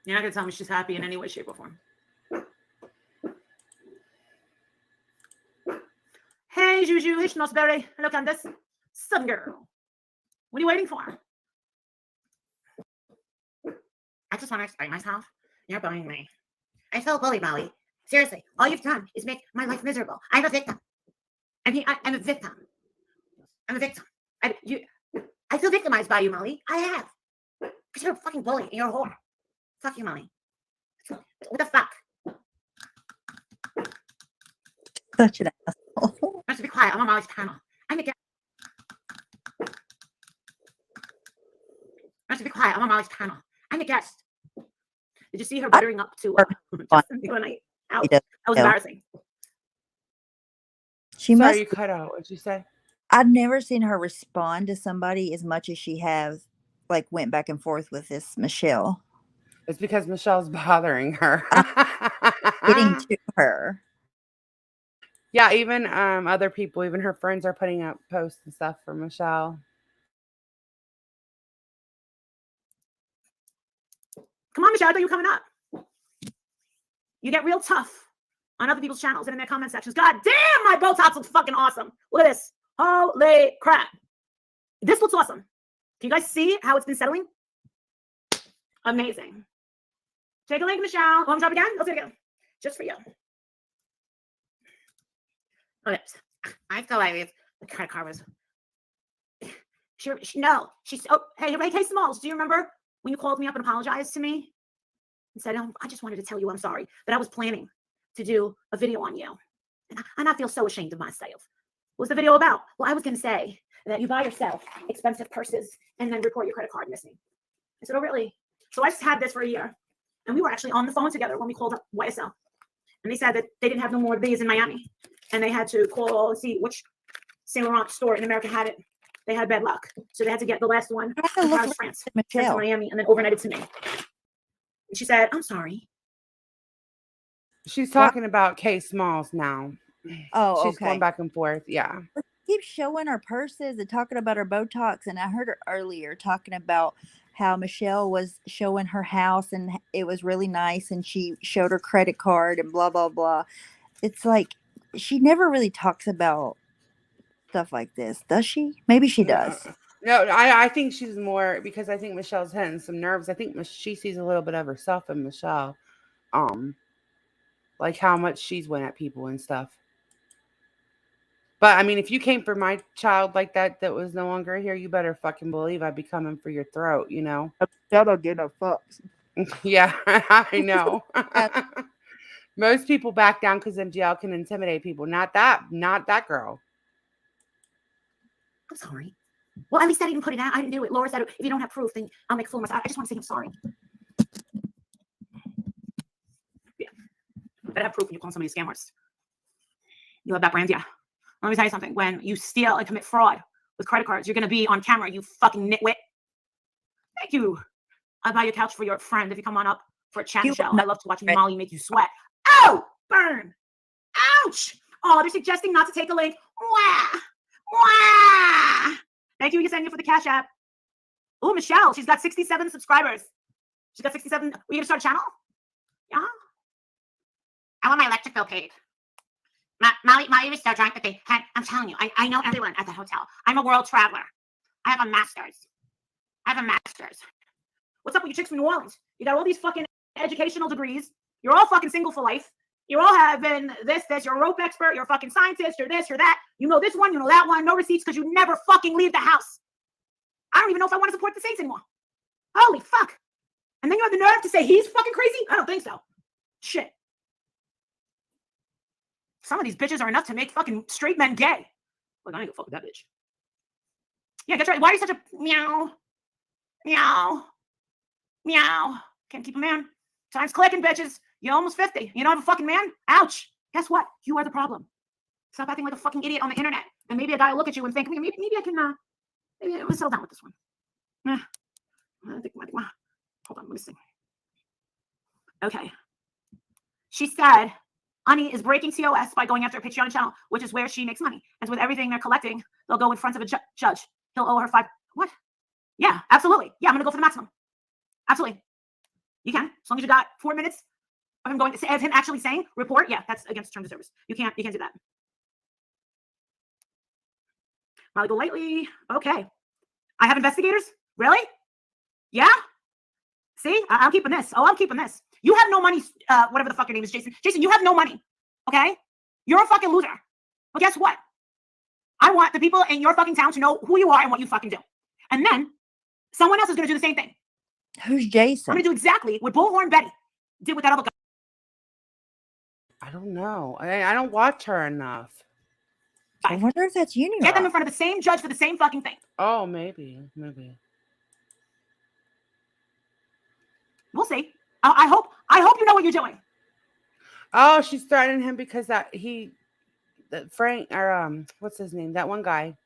You're not gonna tell me she's happy in any way, shape, or form. Hey, Juju. Hey, Schnossberry. Hello, Candace. Sun girl. What are you waiting for? I just want to explain myself. You're bullying me. I feel bullied, Molly. Seriously, all you've done is make my life miserable. I'm a victim. I'm a victim. I'm a victim. I feel victimized by you, Molly. I have. Because you're a fucking bully and you're a whore. Fuck you, Molly. What the fuck? Such an asshole. I have to be quiet. I'm on Molly's panel. I'm a guest. I have to be quiet. I'm on Molly's panel. I'm a guest. Did you see her buttering up to Justin the other night? That was embarrassing. Sorry, you cut out. What'd you say? I've never seen her respond to somebody as much as she has, like, went back and forth with this Michelle. It's because Michelle's bothering her. Getting to her. Yeah, even other people, even her friends are putting up posts and stuff for Michelle. Come on, Michelle, I thought you were coming up. You get real tough on other people's channels and in their comment sections. God damn, my Botox looks fucking awesome. Look at this. Holy crap. This looks awesome. Can you guys see how it's been settling? Amazing. Take a link, Michelle. Want to drop again? Let's do it again. Just for you. Okay. I feel like the credit card was. Hey, Smalls, do you remember when you called me up and apologized to me and said, I just wanted to tell you I'm sorry, but I was planning to do a video on you. And I feel so ashamed of myself. What was the video about? Well, I was going to say that you buy yourself expensive purses and then report your credit card missing. I said, oh, really? So I just had this for a year. And we were actually on the phone together when we called up YSL. And they said that they didn't have no more of these in Miami. And they had to call and see which Saint Laurent store in America had it. They had bad luck. So they had to get the last one from Paris, France, sent to Miami, and then overnight it to me. And she said, I'm sorry. She's talking about K Smalls now. Oh, She's okay. going back and forth. Yeah. Keep showing her purses and talking about her Botox. And I heard her earlier talking about how Michelle was showing her house and it was really nice. And she showed her credit card and blah, blah, blah. It's like she never really talks about stuff like this, does she? Maybe she does. No, I think she's more, because I think Michelle's hitting some nerves. I think she sees a little bit of herself in Michelle. Like how much she's went at people and stuff. But I mean, if you came for my child like that was no longer here, you better fucking believe I'd be coming for your throat, you know? I don't get no fucks. Yeah, I know. Most people back down because MGL can intimidate people. Not that girl. I'm sorry. Well, at least I didn't put it out. I didn't do it. Laura said, if you don't have proof, then I'll make a fool of myself. I just want to say I'm sorry. Yeah. Better have proof when you call somebody a scammer. You have that brand, yeah. Let me tell you something. When you steal and commit fraud with credit cards, you're going to be on camera, you fucking nitwit. Thank you. I'll buy you a couch for your friend if you come on up for a chat show. I love to watch Molly make you sweat. Oh, burn. Ouch. Oh, they're suggesting not to take a link. Wah. Wah. Thank you, Yesenia, for the Cash App. Oh, Michelle, she's got 67 subscribers. She's got 67. Are you going to start a channel? Yeah. I want my electric bill paid. Molly was so drunk that they had, I'm telling you, I know everyone at the hotel. I'm a world traveler. I have a master's. What's up with you chicks from New Orleans? You got all these fucking educational degrees. You're all fucking single for life. You're all having this. You're a rope expert. You're a fucking scientist. You're this, you're that. You know this one, you know that one. No receipts because you never fucking leave the house. I don't even know if I want to support the Saints anymore. Holy fuck. And then you have the nerve to say he's fucking crazy? I don't think so. Shit. Some of these bitches are enough to make fucking straight men gay. Look, I ain't gonna fuck with that bitch. Yeah, that's right. Why are you such a meow? Meow. Meow. Can't keep a man. Time's clicking, bitches. You're almost 50. You don't have a fucking man? Ouch. Guess what? You are the problem. Stop acting like a fucking idiot on the internet. And maybe a guy will look at you and think, maybe I can, maybe I'm gonna settle down with this one. I think, hold on, let me see. Okay. She said, Ani is breaking COS by going after a Patreon channel, which is where she makes money. And with everything they're collecting, they'll go in front of a judge. He'll owe her what? Yeah, absolutely. Yeah, I'm gonna go for the maximum. Absolutely. You can, as long as you got 4 minutes of him going, as him actually saying, report. Yeah, that's against terms of service. You can't do that. Molly Golightly. Okay. I have investigators? Really? Yeah? See? I'm keeping this. Oh, I'm keeping this. You have no money, whatever the fuck your name is, Jason. Jason, you have no money, okay? You're a fucking loser. But guess what? I want the people in your fucking town to know who you are and what you fucking do. And then someone else is going to do the same thing. Who's Jason? I'm going to do exactly what Bullhorn Betty did with that other guy. I don't know. I don't watch her enough. I wonder if that's Union. Get them in front of the same judge for the same fucking thing. Oh, maybe. We'll see. I hope you know what you're doing. Oh, she's threatening him because Frank, or what's his name? That one guy.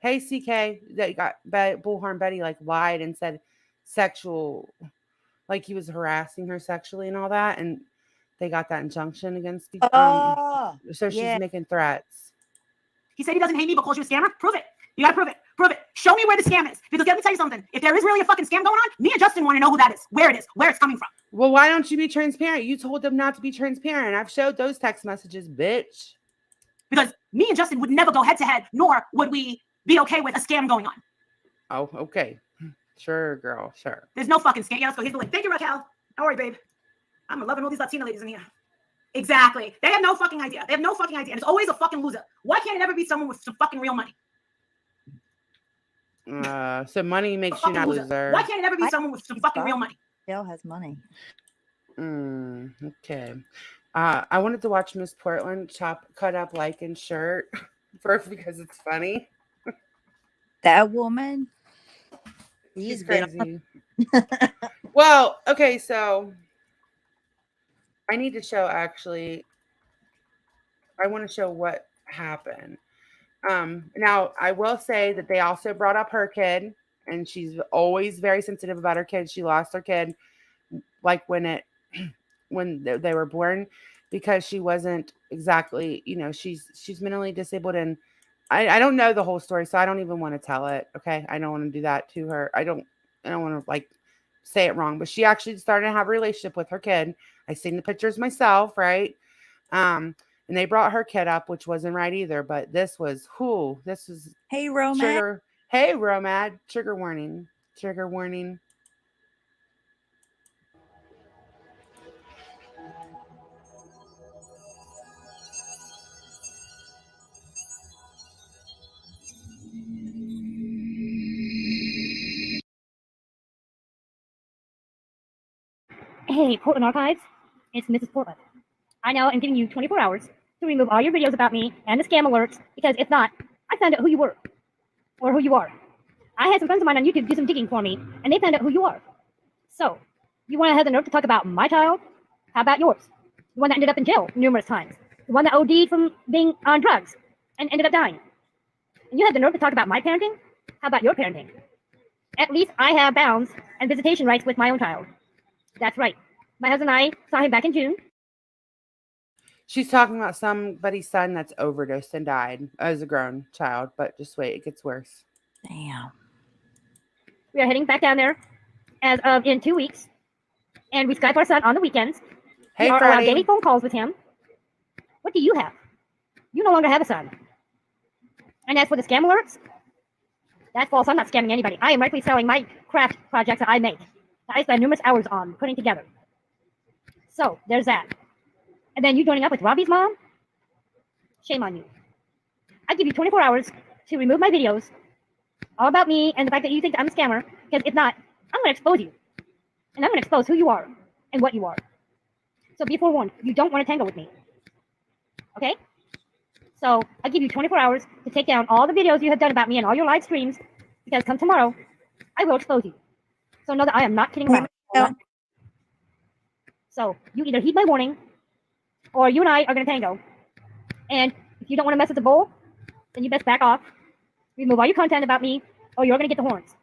Hey, CK, that got Bullhorn Betty like lied and said sexual, like he was harassing her sexually and all that, and they got that injunction against the. So she's making threats. He said he doesn't hate me but calls you a scammer. Prove it. You gotta prove it. Prove it. Show me where the scam is. Because let me tell you something. If there is really a fucking scam going on, me and Justin want to know who that is, where it is, where it's coming from. Well, why don't you be transparent? You told them not to be transparent. I've showed those text messages, bitch. Because me and Justin would never go head to head, nor would we be okay with a scam going on. Oh, okay. Sure, girl. Sure. There's no fucking scam. Yeah, let's go. Here's the link. Thank you, Raquel. How are you, babe? I'm loving all these Latina ladies in here. Exactly. They have no fucking idea. And it's always a fucking loser. Why can't it ever be someone with some fucking real money? So money makes you not a loser. Why can't it ever be someone with some fucking real money? Dale has money. Okay. I wanted to watch Miss Portland cut up Lycan's shirt first because it's funny. That woman. She's crazy. Well, okay, so I need to show I want to show what happened. Now I will say that they also brought up her kid, and she's always very sensitive about her kid. She lost her kid like when they were born, because she wasn't exactly, she's mentally disabled, and I don't know the whole story, so I don't even want to tell it. Okay. I don't want to do that to her. I don't want to say it wrong, but she actually started to have a relationship with her kid. I seen the pictures myself, right? And they brought her kid up, which wasn't right either. But this was Hey, Romad. Hey, Romad. Trigger warning. Hey, Portland Archives, it's Mrs. Portland. I know I'm giving you 24 hours to remove all your videos about me and the scam alerts, because if not, I found out who you were, or who you are. I had some friends of mine on YouTube do some digging for me, and they found out who you are. So, you want to have the nerve to talk about my child? How about yours? The one that ended up in jail numerous times. The one that OD'd from being on drugs and ended up dying. And you have the nerve to talk about my parenting? How about your parenting? At least I have bounds and visitation rights with my own child. That's right. My husband and I saw him back in June. She's talking about somebody's son that's overdosed and died as a grown child, but just wait, it gets worse. Damn. We are heading back down there as of in 2 weeks, and we Skype our son on the weekends. Hey, we are allowed Freddie. daily phone calls with him. What do you have? You no longer have a son. And as for the scam alerts, that's false. I'm not scamming anybody. I am rightfully selling my craft projects that I make, that I spend numerous hours on putting together. So there's that. And then you joining up with Robbie's mom? Shame on you. I give you 24 hours to remove my videos all about me and the fact that you think I'm a scammer, because if not, I'm going to expose you. And I'm going to expose who you are and what you are. So be forewarned, you don't want to tangle with me. Okay? So I give you 24 hours to take down all the videos you have done about me and all your live streams, because come tomorrow, I will expose you. So know that I am not kidding around. No. So you either heed my warning, or you and I are going to tango. And if you don't want to mess with the bull, then you best back off, remove all your content about me, or you're going to get the horns.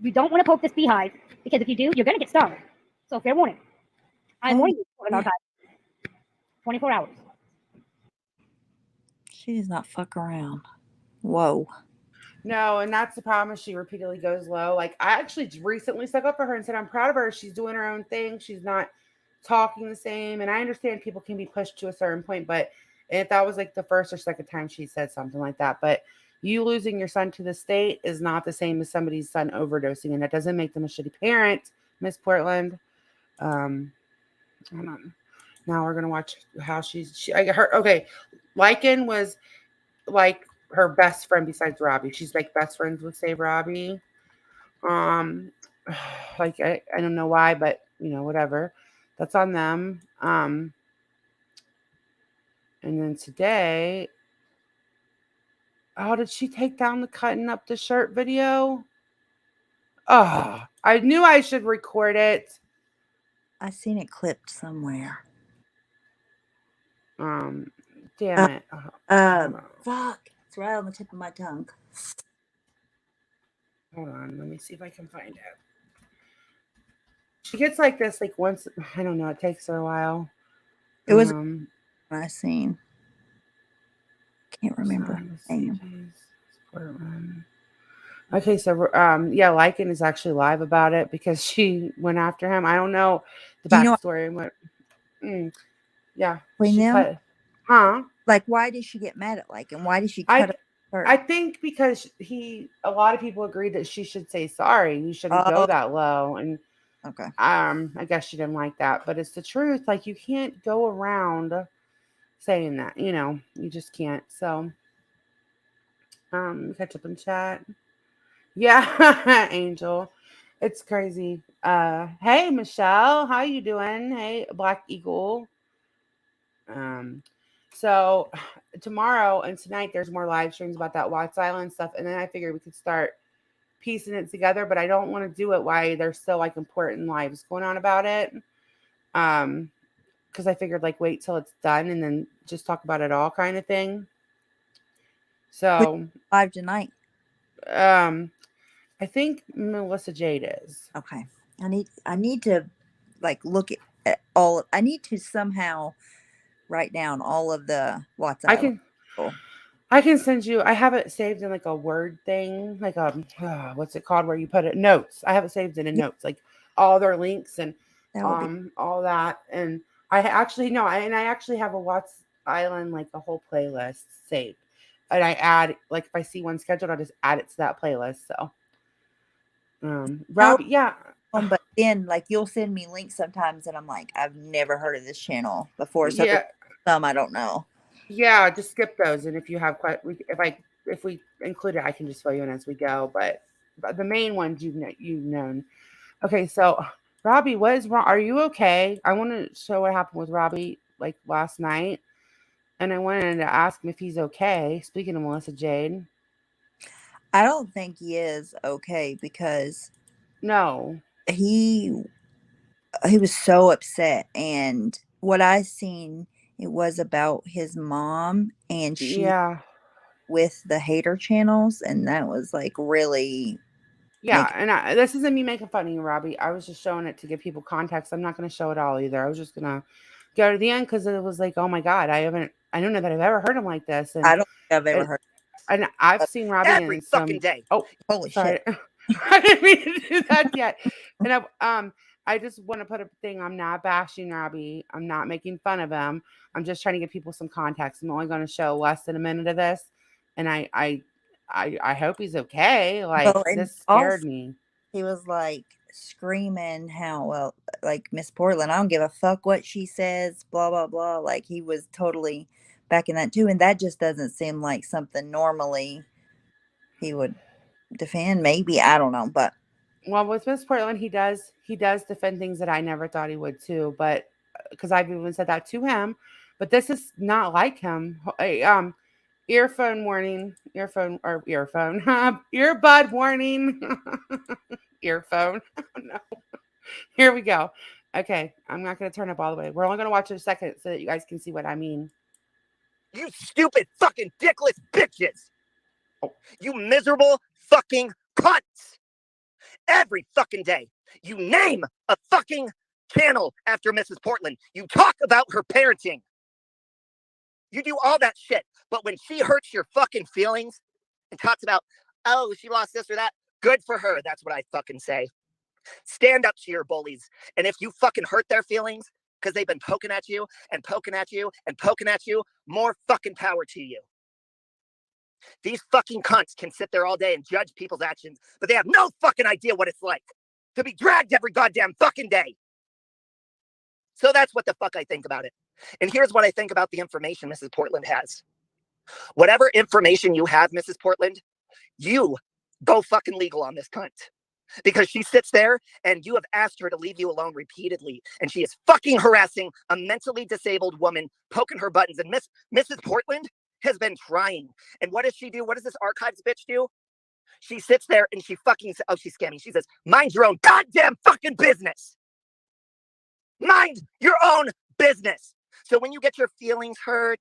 You don't want to poke this beehive, because if you do, you're going to get stung. So fair warning. I'm warning you for an archive. 24 hours. She does not fuck around. Whoa. No, and that's the problem. Is she repeatedly goes low. Like I actually recently stuck up for her and said I'm proud of her. She's doing her own thing. She's not talking the same. And I understand people can be pushed to a certain point, but if that was like the first or second time she said something like that, but you losing your son to the state is not the same as somebody's son overdosing, and that doesn't make them a shitty parent, Miss Portland. Hold on. Now we're gonna watch how I her okay. Lycan was like her best friend besides Robbie. She's like best friends with Save Robbie. Like I don't know why, but whatever. That's on them. And then today, oh, did she take down the cutting up the shirt video? Oh, I knew I should record it. I seen it clipped somewhere. Damn it. Fuck. It's right on the tip of my tongue. Hold on, let me see if I can find it. She gets like this like once, I don't know, it takes her a while. It was I seen. Can't remember her name. Okay, so yeah, Lycan is actually live about it because she went after him. I don't know the backstory and what. Yeah. Huh? Like, why did she get mad at Lycan? Why did she cut her? I think because a lot of people agreed that she should say sorry. You shouldn't go that low. And okay. I guess she didn't like that, but it's the truth. Like you can't go around saying that, you just can't. So catch up in chat. Yeah, Angel. It's crazy. Hey Michelle, how you doing? Hey, Black Eagle. So tomorrow and tonight there's more live streams about that Watts Island stuff, and then I figured we could start piecing it together, but I don't want to do it while there's still like important lives going on about it. Because I figured like wait till it's done and then just talk about it all kind of thing. So live tonight. I think Melissa Jade is. Okay. I need to like look at all. I need to somehow write down all of the Watts Island. I can send you. I have it saved in like a Word thing, like what's it called? Where you put it notes. I have it saved in notes, like all their links and all that. And I actually have a Watts Island like a whole playlist saved, and I add like if I see one scheduled, I'll just add it to that playlist. So, Robbie, yeah. But then like you'll send me links sometimes, and I'm like, I've never heard of this channel before. So some I don't know. Yeah, just skip those, and if you have if we include it, I can just fill you in as we go. But the main ones you've known. Okay, so Robbie, what is wrong? Are you okay? I want to show what happened with Robbie like last night, and I wanted to ask him if he's okay. Speaking of Melissa Jade, I don't think he is okay because he was so upset, and what I seen. It was about his mom and she with the hater channels. And that was like really. Yeah. And this isn't me making fun of you, Robbie. I was just showing it to give people context. I'm not going to show it all either. I was just going to go to the end because it was like, oh my God, I don't know that I've ever heard him like this. And I don't think I've ever heard. And I've seen Robbie every fucking day. Oh, holy sorry. shit. I didn't mean to do that yet. And I just want to put a thing. I'm not bashing Robbie. I'm not making fun of him. I'm just trying to give people some context. I'm only going to show less than a minute of this, and I hope he's okay. Like this scared me. He was like screaming how like Miss Portland. I don't give a fuck what she says. Blah blah blah. Like he was totally back in that too, and that just doesn't seem like something normally he would defend. Maybe I don't know, but Well, with Miss Portland, he does defend things that I never thought he would too. But because I've even said that to him, but this is not like him. Earphone warning, earphone or earphone, earbud warning, earphone. Oh, no. Here we go. Okay, I'm not going to turn up all the way. We're only going to watch it a second so that you guys can see what I mean. You stupid fucking dickless bitches. You miserable fucking cunts. Every fucking day, you name a fucking channel after Mrs. Portland. You talk about her parenting. You do all that shit. But when she hurts your fucking feelings and talks about, oh, she lost this or that, good for her. That's what I fucking say. Stand up to your bullies. And if you fucking hurt their feelings because they've been poking at you and poking at you and poking at you, more fucking power to you. These fucking cunts can sit there all day and judge people's actions, but they have no fucking idea what it's like to be dragged every goddamn fucking day. So that's what the fuck I think about it. And here's what I think about the information Mrs. Portland has. Whatever information you have, Mrs. Portland, you go fucking legal on this cunt. Because she sits there and you have asked her to leave you alone repeatedly. And she is fucking harassing a mentally disabled woman, poking her buttons. And Mrs. Portland has been trying. And what does she do? What does this archives bitch do? She sits there and she fucking, oh, she's scamming. She says, mind your own goddamn fucking business. Mind your own business. So when you get your feelings hurt,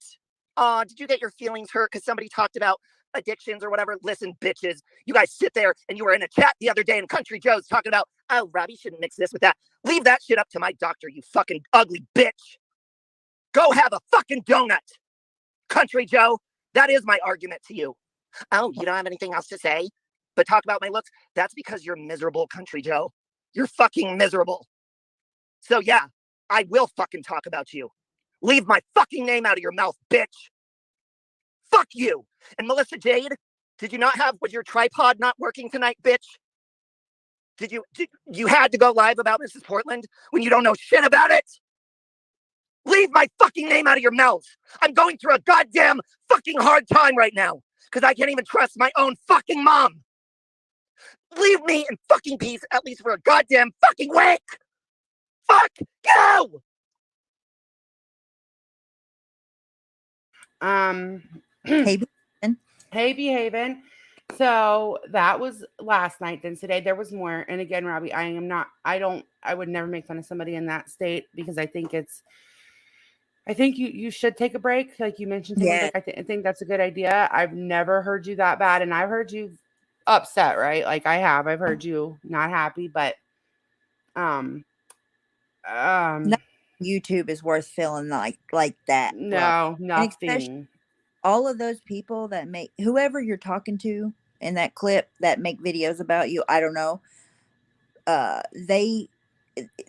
did you get your feelings hurt because somebody talked about addictions or whatever? Listen, bitches, you guys sit there and you were in a chat the other day and Country Joe's talking about, oh, Robbie shouldn't mix this with that. Leave that shit up to my doctor, you fucking ugly bitch. Go have a fucking donut. Country Joe, that is my argument to you. Oh, you don't have anything else to say? But talk about my looks? That's because you're miserable, Country Joe. You're fucking miserable. So yeah, I will fucking talk about you. Leave my fucking name out of your mouth, bitch. Fuck you. And Melissa Jade, was your tripod not working tonight, bitch? You had to go live about Mrs. Portland when you don't know shit about it? Leave my fucking name out of your mouth. I'm going through a goddamn fucking hard time right now because I can't even trust my own fucking mom. Leave me in fucking peace at least for a goddamn fucking week. Fuck you. Hey, Ben. Hey, Behavin'. So that was last night. Then today there was more. And again, Robbie, I would never make fun of somebody in that state because I think you should take a break. Like you mentioned to me, Yeah. like I think that's a good idea. I've never heard you that bad. And I've heard you upset, right? Like I've heard you not happy, but, No, YouTube is worth feeling like that. Well, no, and especially nothing. all of those people that make whoever you're talking to in that clip that make videos about you, I don't know.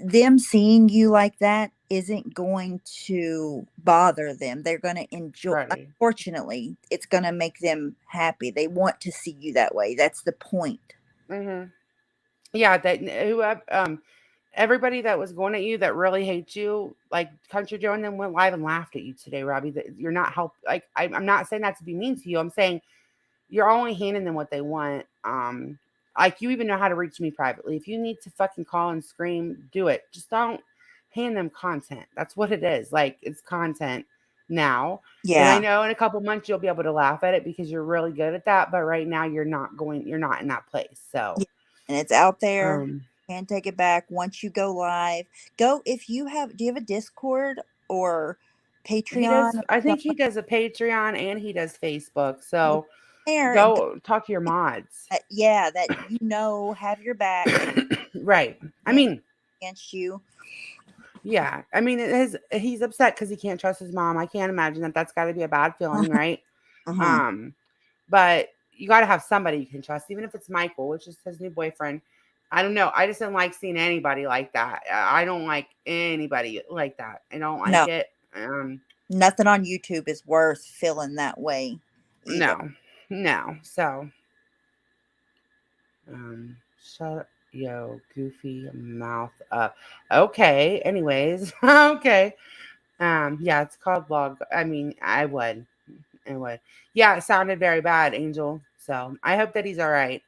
Them seeing you like that isn't going to bother them. They're going to enjoy. Right. Unfortunately, it's going to make them happy. They want to see you that way. That's the point. Mm-hmm. Yeah, everybody that was going at you that really hates you, like Country Joe and them went live and laughed at you today, Robbie. That you're not I'm not saying that to be mean to you. I'm saying you're only handing them what they want. Like you even know how to reach me privately. If you need to fucking call and scream, do it. Just don't hand them content. That's what it is. Like it's content now. And I Yeah. know in a couple months you'll be able to laugh at it because you're really good at that. But right now you're not in that place. So Yeah. And it's out there. um Can't take it back. Once you go live, do you have a Discord or Patreon or I think he something does a Patreon and he does Facebook. like So there and go, go talk to your mods. yeah, that have your back and Right. I stand mean, against you. yeah. I mean, he's upset because he can't trust his mom. I can't imagine that's got to be a bad feeling, Uh-huh. right? Uh-huh. But you got to have somebody you can trust, even if it's Michael, which is his new boyfriend. I don't know. I just don't like seeing anybody like that. I don't like anybody like that. I don't like No, it. nothing on YouTube is worth feeling that way either. No. So, shut yo goofy mouth up. Okay. Anyways, okay. Yeah, it's called log. I mean, I would. Yeah, it sounded very bad, Angel. So I hope that he's all right.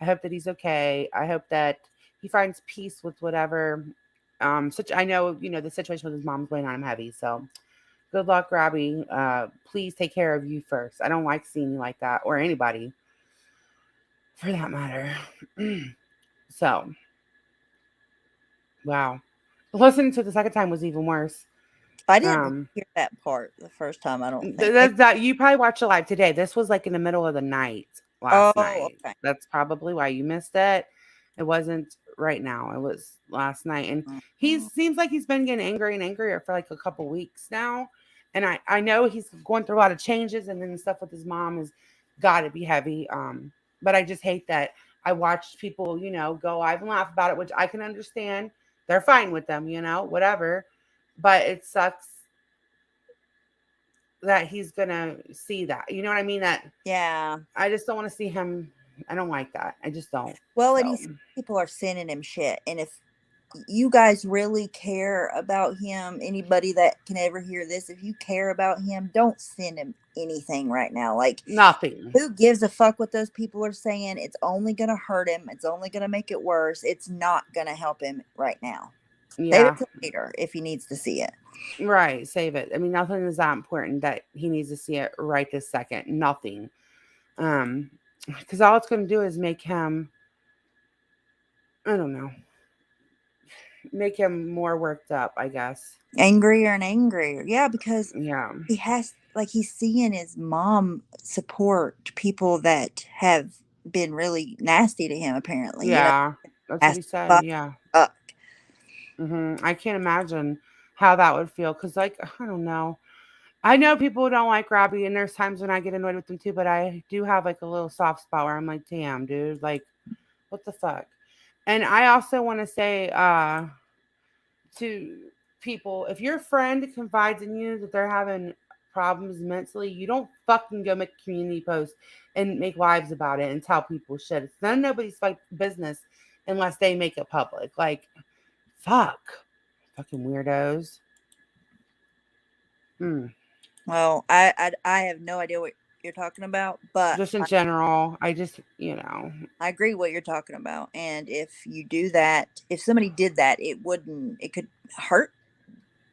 I hope that he's okay. I hope that he finds peace with whatever. Such I know the situation with his mom's weighing on him heavy. So good luck, Robbie. Please take care of you first. I don't like seeing you like that, or anybody for that matter. So, wow. Listening to it the second time was even worse. I didn't hear that part the first time, I don't think. That you probably watched it live today. This was like in the middle of the night last night. Okay. That's probably why you missed it. It wasn't right now. It was last night. And he seems like he's been getting angry and angrier for like a couple weeks now. And I know he's going through a lot of changes, and then the stuff with his mom has got to be heavy. But I just hate that I watched people, go live and laugh about it, which I can understand. They're fine with them, whatever. But it sucks that he's gonna see that. You know what I mean? That Yeah. I just don't want to see him. I don't like that. I just don't. Well, and people are sending him shit. And if you guys really care about him, anybody that can ever hear this, if you care about him, don't send him anything right now. Like nothing. Who gives a fuck what those people are saying? It's only gonna hurt him. It's only gonna make it worse. It's not gonna help him right now. Yeah. Save it for later if he needs to see it. Right, save it. I mean, nothing is that important that he needs to see it right this second. Nothing. Because all it's going to do is make him, I don't know, make him more worked up, I guess. Angrier and angrier. Yeah, because yeah, he's seeing his mom support people that have been really nasty to him, apparently. Yeah, that's what he said. Yeah. I can't imagine how that would feel. Because, like, I don't know. I know people don't like Robbie, and there's times when I get annoyed with them too, but I do have like a little soft spot where I'm like, damn, dude, like, what the fuck? And I also want to say to people, if your friend confides in you that they're having problems mentally, you don't fucking go make a community post and make lives about it and tell people shit. It's none of nobody's business unless they make it public. Like, fuck. Fucking weirdos. Well, I have no idea what you're talking about, but just in general, I just, I agree what you're talking about. And if you do that, if somebody did that, it could hurt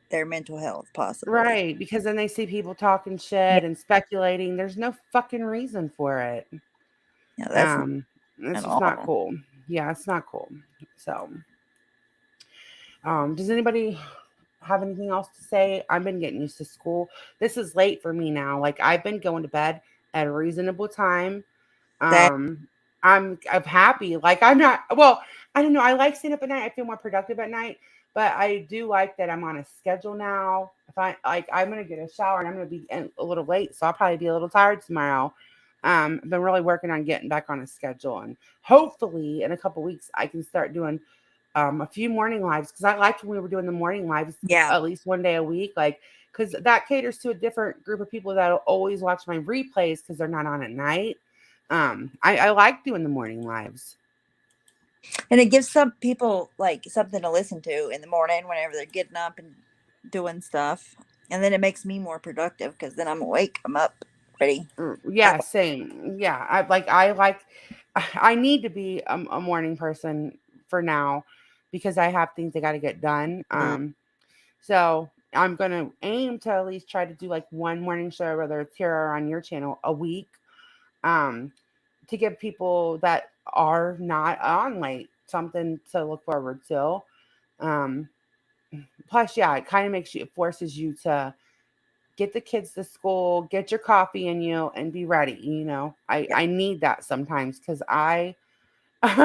their mental health possibly. Right, because then they see people talking shit and speculating. There's no fucking reason for it. Yeah, that's it's just not cool. Yeah, it's not cool. So, does anybody have anything else to say? I've been getting used to school. This is late for me now. Like, I've been going to bed at a reasonable time. I'm happy. Like, I'm not, well, I don't know. I like staying up at night. I feel more productive at night, but I do like that I'm on a schedule now. If I'm going to get a shower and I'm going to be a little late, so I'll probably be a little tired tomorrow. I've been really working on getting back on a schedule, and hopefully in a couple weeks I can start doing a few morning lives, because I liked when we were doing the morning lives at least one day a week, like, because that caters to a different group of people that'll always watch my replays because they're not on at night. I like doing the morning lives. And it gives some people like something to listen to in the morning whenever they're getting up and doing stuff. And then it makes me more productive because then I'm awake, I'm up, ready. Yeah, same. Yeah, I need to be a morning person for now because I have things I got to get done. So I'm going to aim to at least try to do like one morning show, whether it's here or on your channel, a week, to give people that are not on late something to look forward to. Plus, yeah, it kind of it forces you to get the kids to school, get your coffee in you, and be ready. I need that sometimes because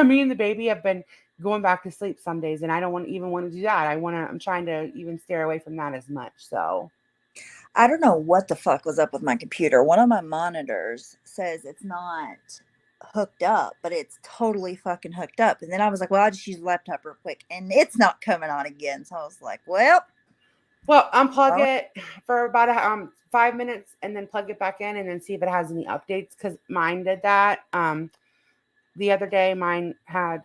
me and the baby have been going back to sleep some days, and I don't even want to do that. I'm trying to even steer away from that as much. So I don't know what the fuck was up with my computer. One of my monitors says it's not hooked up, but it's totally fucking hooked up. And then I was like, well, I'll just use the laptop real quick, and it's not coming on again. So I was like, well, unplug it for about 5 minutes and then plug it back in and then see if it has any updates, because mine did that. The other day, mine had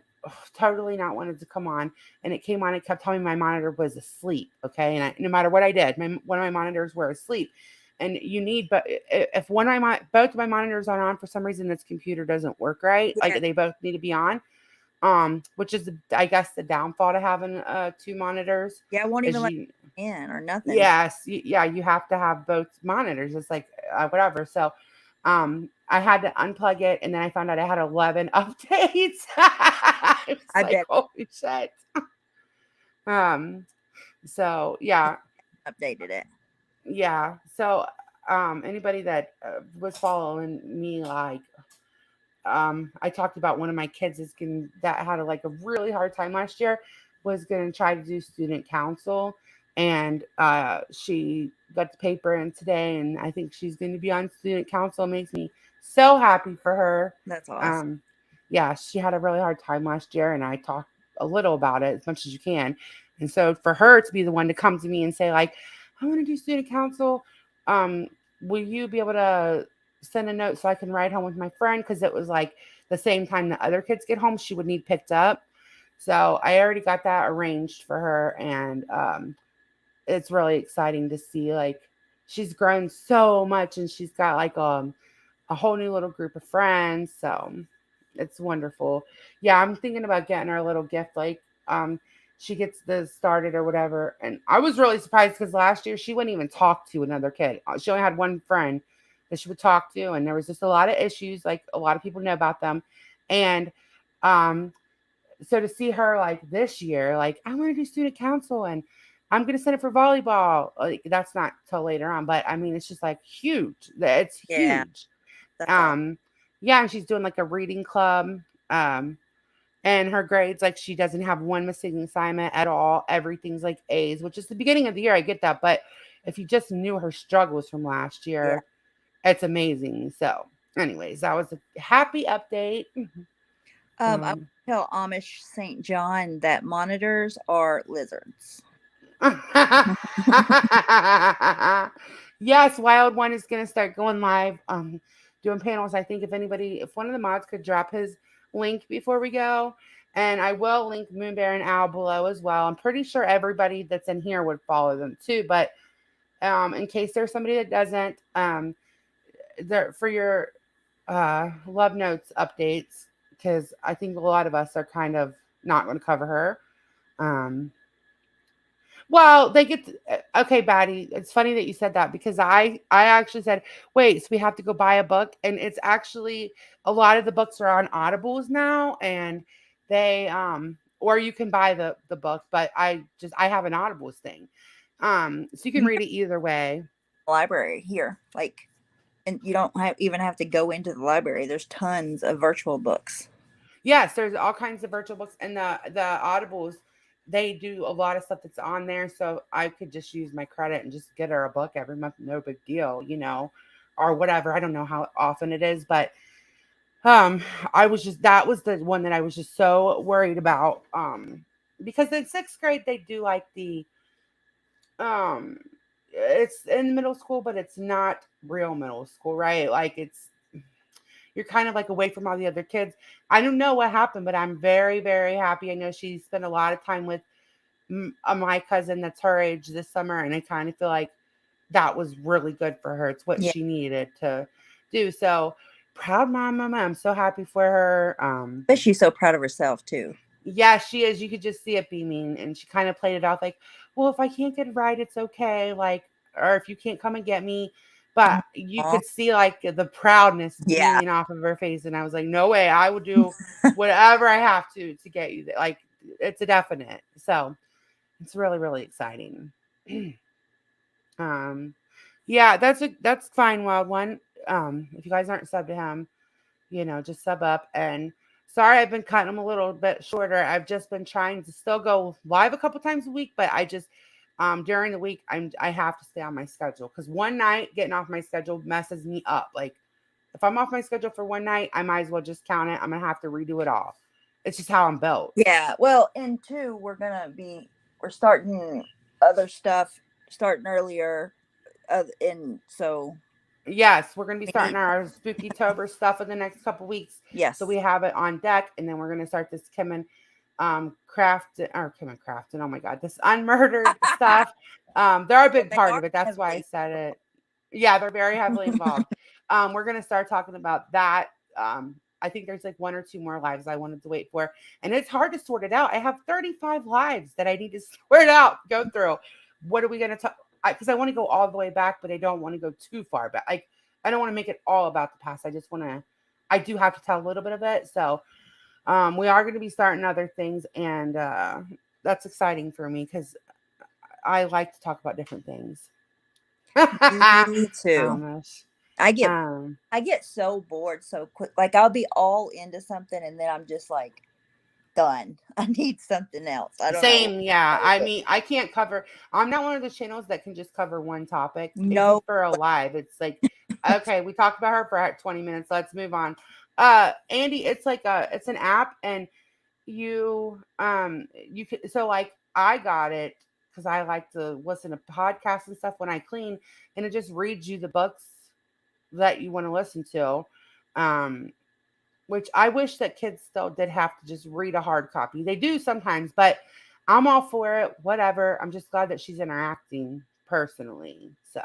totally not wanted to come on, and it came on. It kept telling me my monitor was asleep. Okay, and no matter what I did, one of my monitors were asleep. And but if both of my monitors are on for some reason, this computer doesn't work right. Like, they both need to be on. which is I guess the downfall to having two monitors Yeah, it won't even is let you you in or nothing. yes, yeah, you have to have both monitors. It's like whatever. So I had to unplug it and then I found out I had 11 updates. I was I like, bet holy shit. Um so yeah, updated it. yeah. So anybody that was following me like I talked about one of my kids is going that had like a really hard time last year was going to try to do student council and she got the paper in today and I think she's going to be on student council. It makes me so happy for her. That's awesome. um yeah, she had a really hard time last year and I talked a little about it as much as you can, and so for her to be the one to come to me and say like I want to do student council, um will you be able to send a note so I can ride home with my friend, because it was like the same time the other kids get home, she would need picked up. So I already got that arranged for her, and it's really exciting to see like she's grown so much, and she's got like a whole new little group of friends. So it's wonderful. Yeah, I'm thinking about getting her a little gift, like she gets this started or whatever. And I was really surprised because last year she wouldn't even talk to another kid. She only had one friend that she would talk to, and there was just a lot of issues, like a lot of people know about them. And um so to see her like this year, like I want to do student council and I'm gonna send it for volleyball. Like that's not till later on, but I mean it's just like huge. It's Yeah, huge. that's all. Um, yeah, and she's doing like a reading club. Um, and her grades, like she doesn't have one missing assignment at all. Everything's like A's, which is the beginning of the year. I get that, but if you just knew her struggles from last Yeah. year, it's amazing. So, anyways, that was a happy update. I Um, tell Amish St. John that monitors are lizards. yes, Wild One is gonna start going live, doing panels. I think if one of the mods could drop his link before we go, and I will link Moon Bear and Owl below as well. I'm pretty sure everybody that's in here would follow them too, but in case there's somebody that doesn't, there for your love notes updates, because I think a lot of us are kind of not going to cover her. Um, Well, they get okay, Batty. It's funny that you said that because I actually said, wait, so we have to go buy a book, and it's actually a lot of the books are on Audibles now, and they or you can buy the book, but I have an Audibles thing, so you can You read it either way. library here, like, and you don't even have to go into the library. There's tons of virtual books. Yes, there's all kinds of virtual books, and the Audibles, they do a lot of stuff that's on there. So I could just use my credit and just get her a book every month, no big deal, or whatever. I don't know how often it is, but um, I was just that was the one that I was just so worried about. Because in sixth grade they do like the um, it's in middle school, but it's not real middle school, right? Like you're kind of like away from all the other kids. I don't know what happened, but I'm very, very happy. I know she spent a lot of time with my cousin that's her age this summer, and I kind of feel like that was really good for her. It's what Yeah, she needed to do. So proud mama. I'm so happy for her. but she's so proud of herself too. Yeah, she is. You could just see it beaming, and she kind of played it off like, well, if I can't get a ride, it's okay. Like, or if you can't come and get me. But you Aw. could see like the proudness Yeah, beaming off of her face, and I was like, no way, I would do whatever I have to get you there. Like, it's a definite. So it's really, really exciting. um, yeah, that's fine, Wild One. If you guys aren't subbed to him, just sub up. And sorry, I've been cutting them a little bit shorter. I've just been trying to still go live a couple times a week, but I just during the week I have to stay on my schedule because one night getting off my schedule messes me up. Like if I'm off my schedule for one night, I might as well just count it. I'm gonna have to redo it all. It's just how I'm built. yeah. Well, and two, we're starting other stuff, starting earlier, and so Yes, we're gonna be we starting need. our spooky tober stuff in the next couple weeks. Yes, So we have it on deck, and then we're gonna start this Kim craft or Kim and craft, and oh my god, this unmurdered stuff. They're a big they part are of it. That's why I heavily. said it. Yeah, they're very heavily involved. We're gonna start talking about that I think there's like 1 or 2 more lives I wanted to wait for. And it's hard to sort it out. I have 35 lives that I need to sort out, go through. What are we going to talk? Because I want to go all the way back, but I don't want to go too far back. Like, I don't want to make it all about the past. I just want to, I do have to tell a little bit of it. So we are going to be starting other things. And that's exciting for me because I like to talk about different things. Me too. Amish. I get Um, I get so bored so quick. Like I'll be all into something and then I'm just like done. I need something else. I don't know. Same, yeah. I mean, I can't cover. I'm not one of the channels that can just cover one topic. No. Even for a live, it's like, okay, we talked about her for 20 minutes. Let's move on. Andy, it's like it's an app, and you can. So like, I got it because I like to listen to podcasts and stuff when I clean, and it just reads you the books that you want to listen to. Um, which I wish that kids still did have to just read a hard copy. They do sometimes, but I'm all for it. Whatever. I'm just glad that she's interacting personally. So,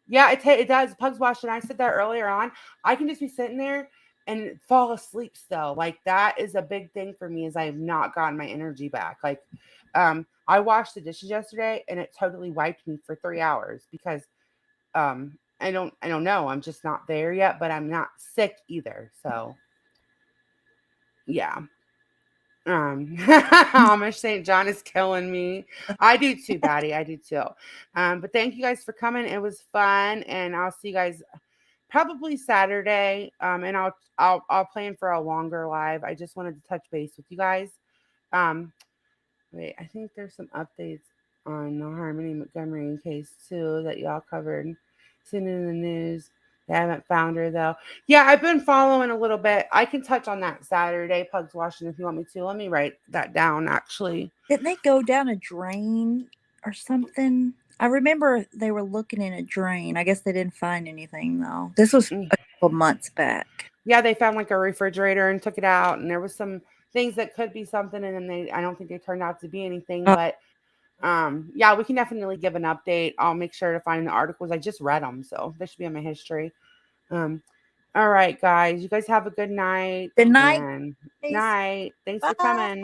yeah, it does. Pugs Wash, and I said that earlier on. I can just be sitting there and fall asleep still. Like that is a big thing for me. Is I have not gotten my energy back. Like, I washed the dishes yesterday, and it totally wiped me for 3 hours because I don't know. I'm just not there yet, but I'm not sick either. So yeah. Amish St. John is killing me. I do too, Batty. I do too. But thank you guys for coming. It was fun, and I'll see you guys probably Saturday. And I'll plan for a longer live. I just wanted to touch base with you guys. Um, Wait, I think there's some updates on the Harmony Montgomery case too that y'all covered. Seen in the news. They haven't found her though. Yeah, I've been following a little bit. I can touch on that Saturday, Pugs Washing, if you want me to. Let me write that down actually. Didn't they go down a drain or something? I remember they were looking in a drain. I guess they didn't find anything though. This was a couple months back. Yeah, they found like a refrigerator and took it out, and there was some things that could be something, and then I don't think they turned out to be anything, but yeah, we can definitely give an update. I'll make sure to find the articles. I just read them, so they should be in my history. All right, guys, you guys have a good night. Good night. And Peace. night. Thanks for Bye. coming.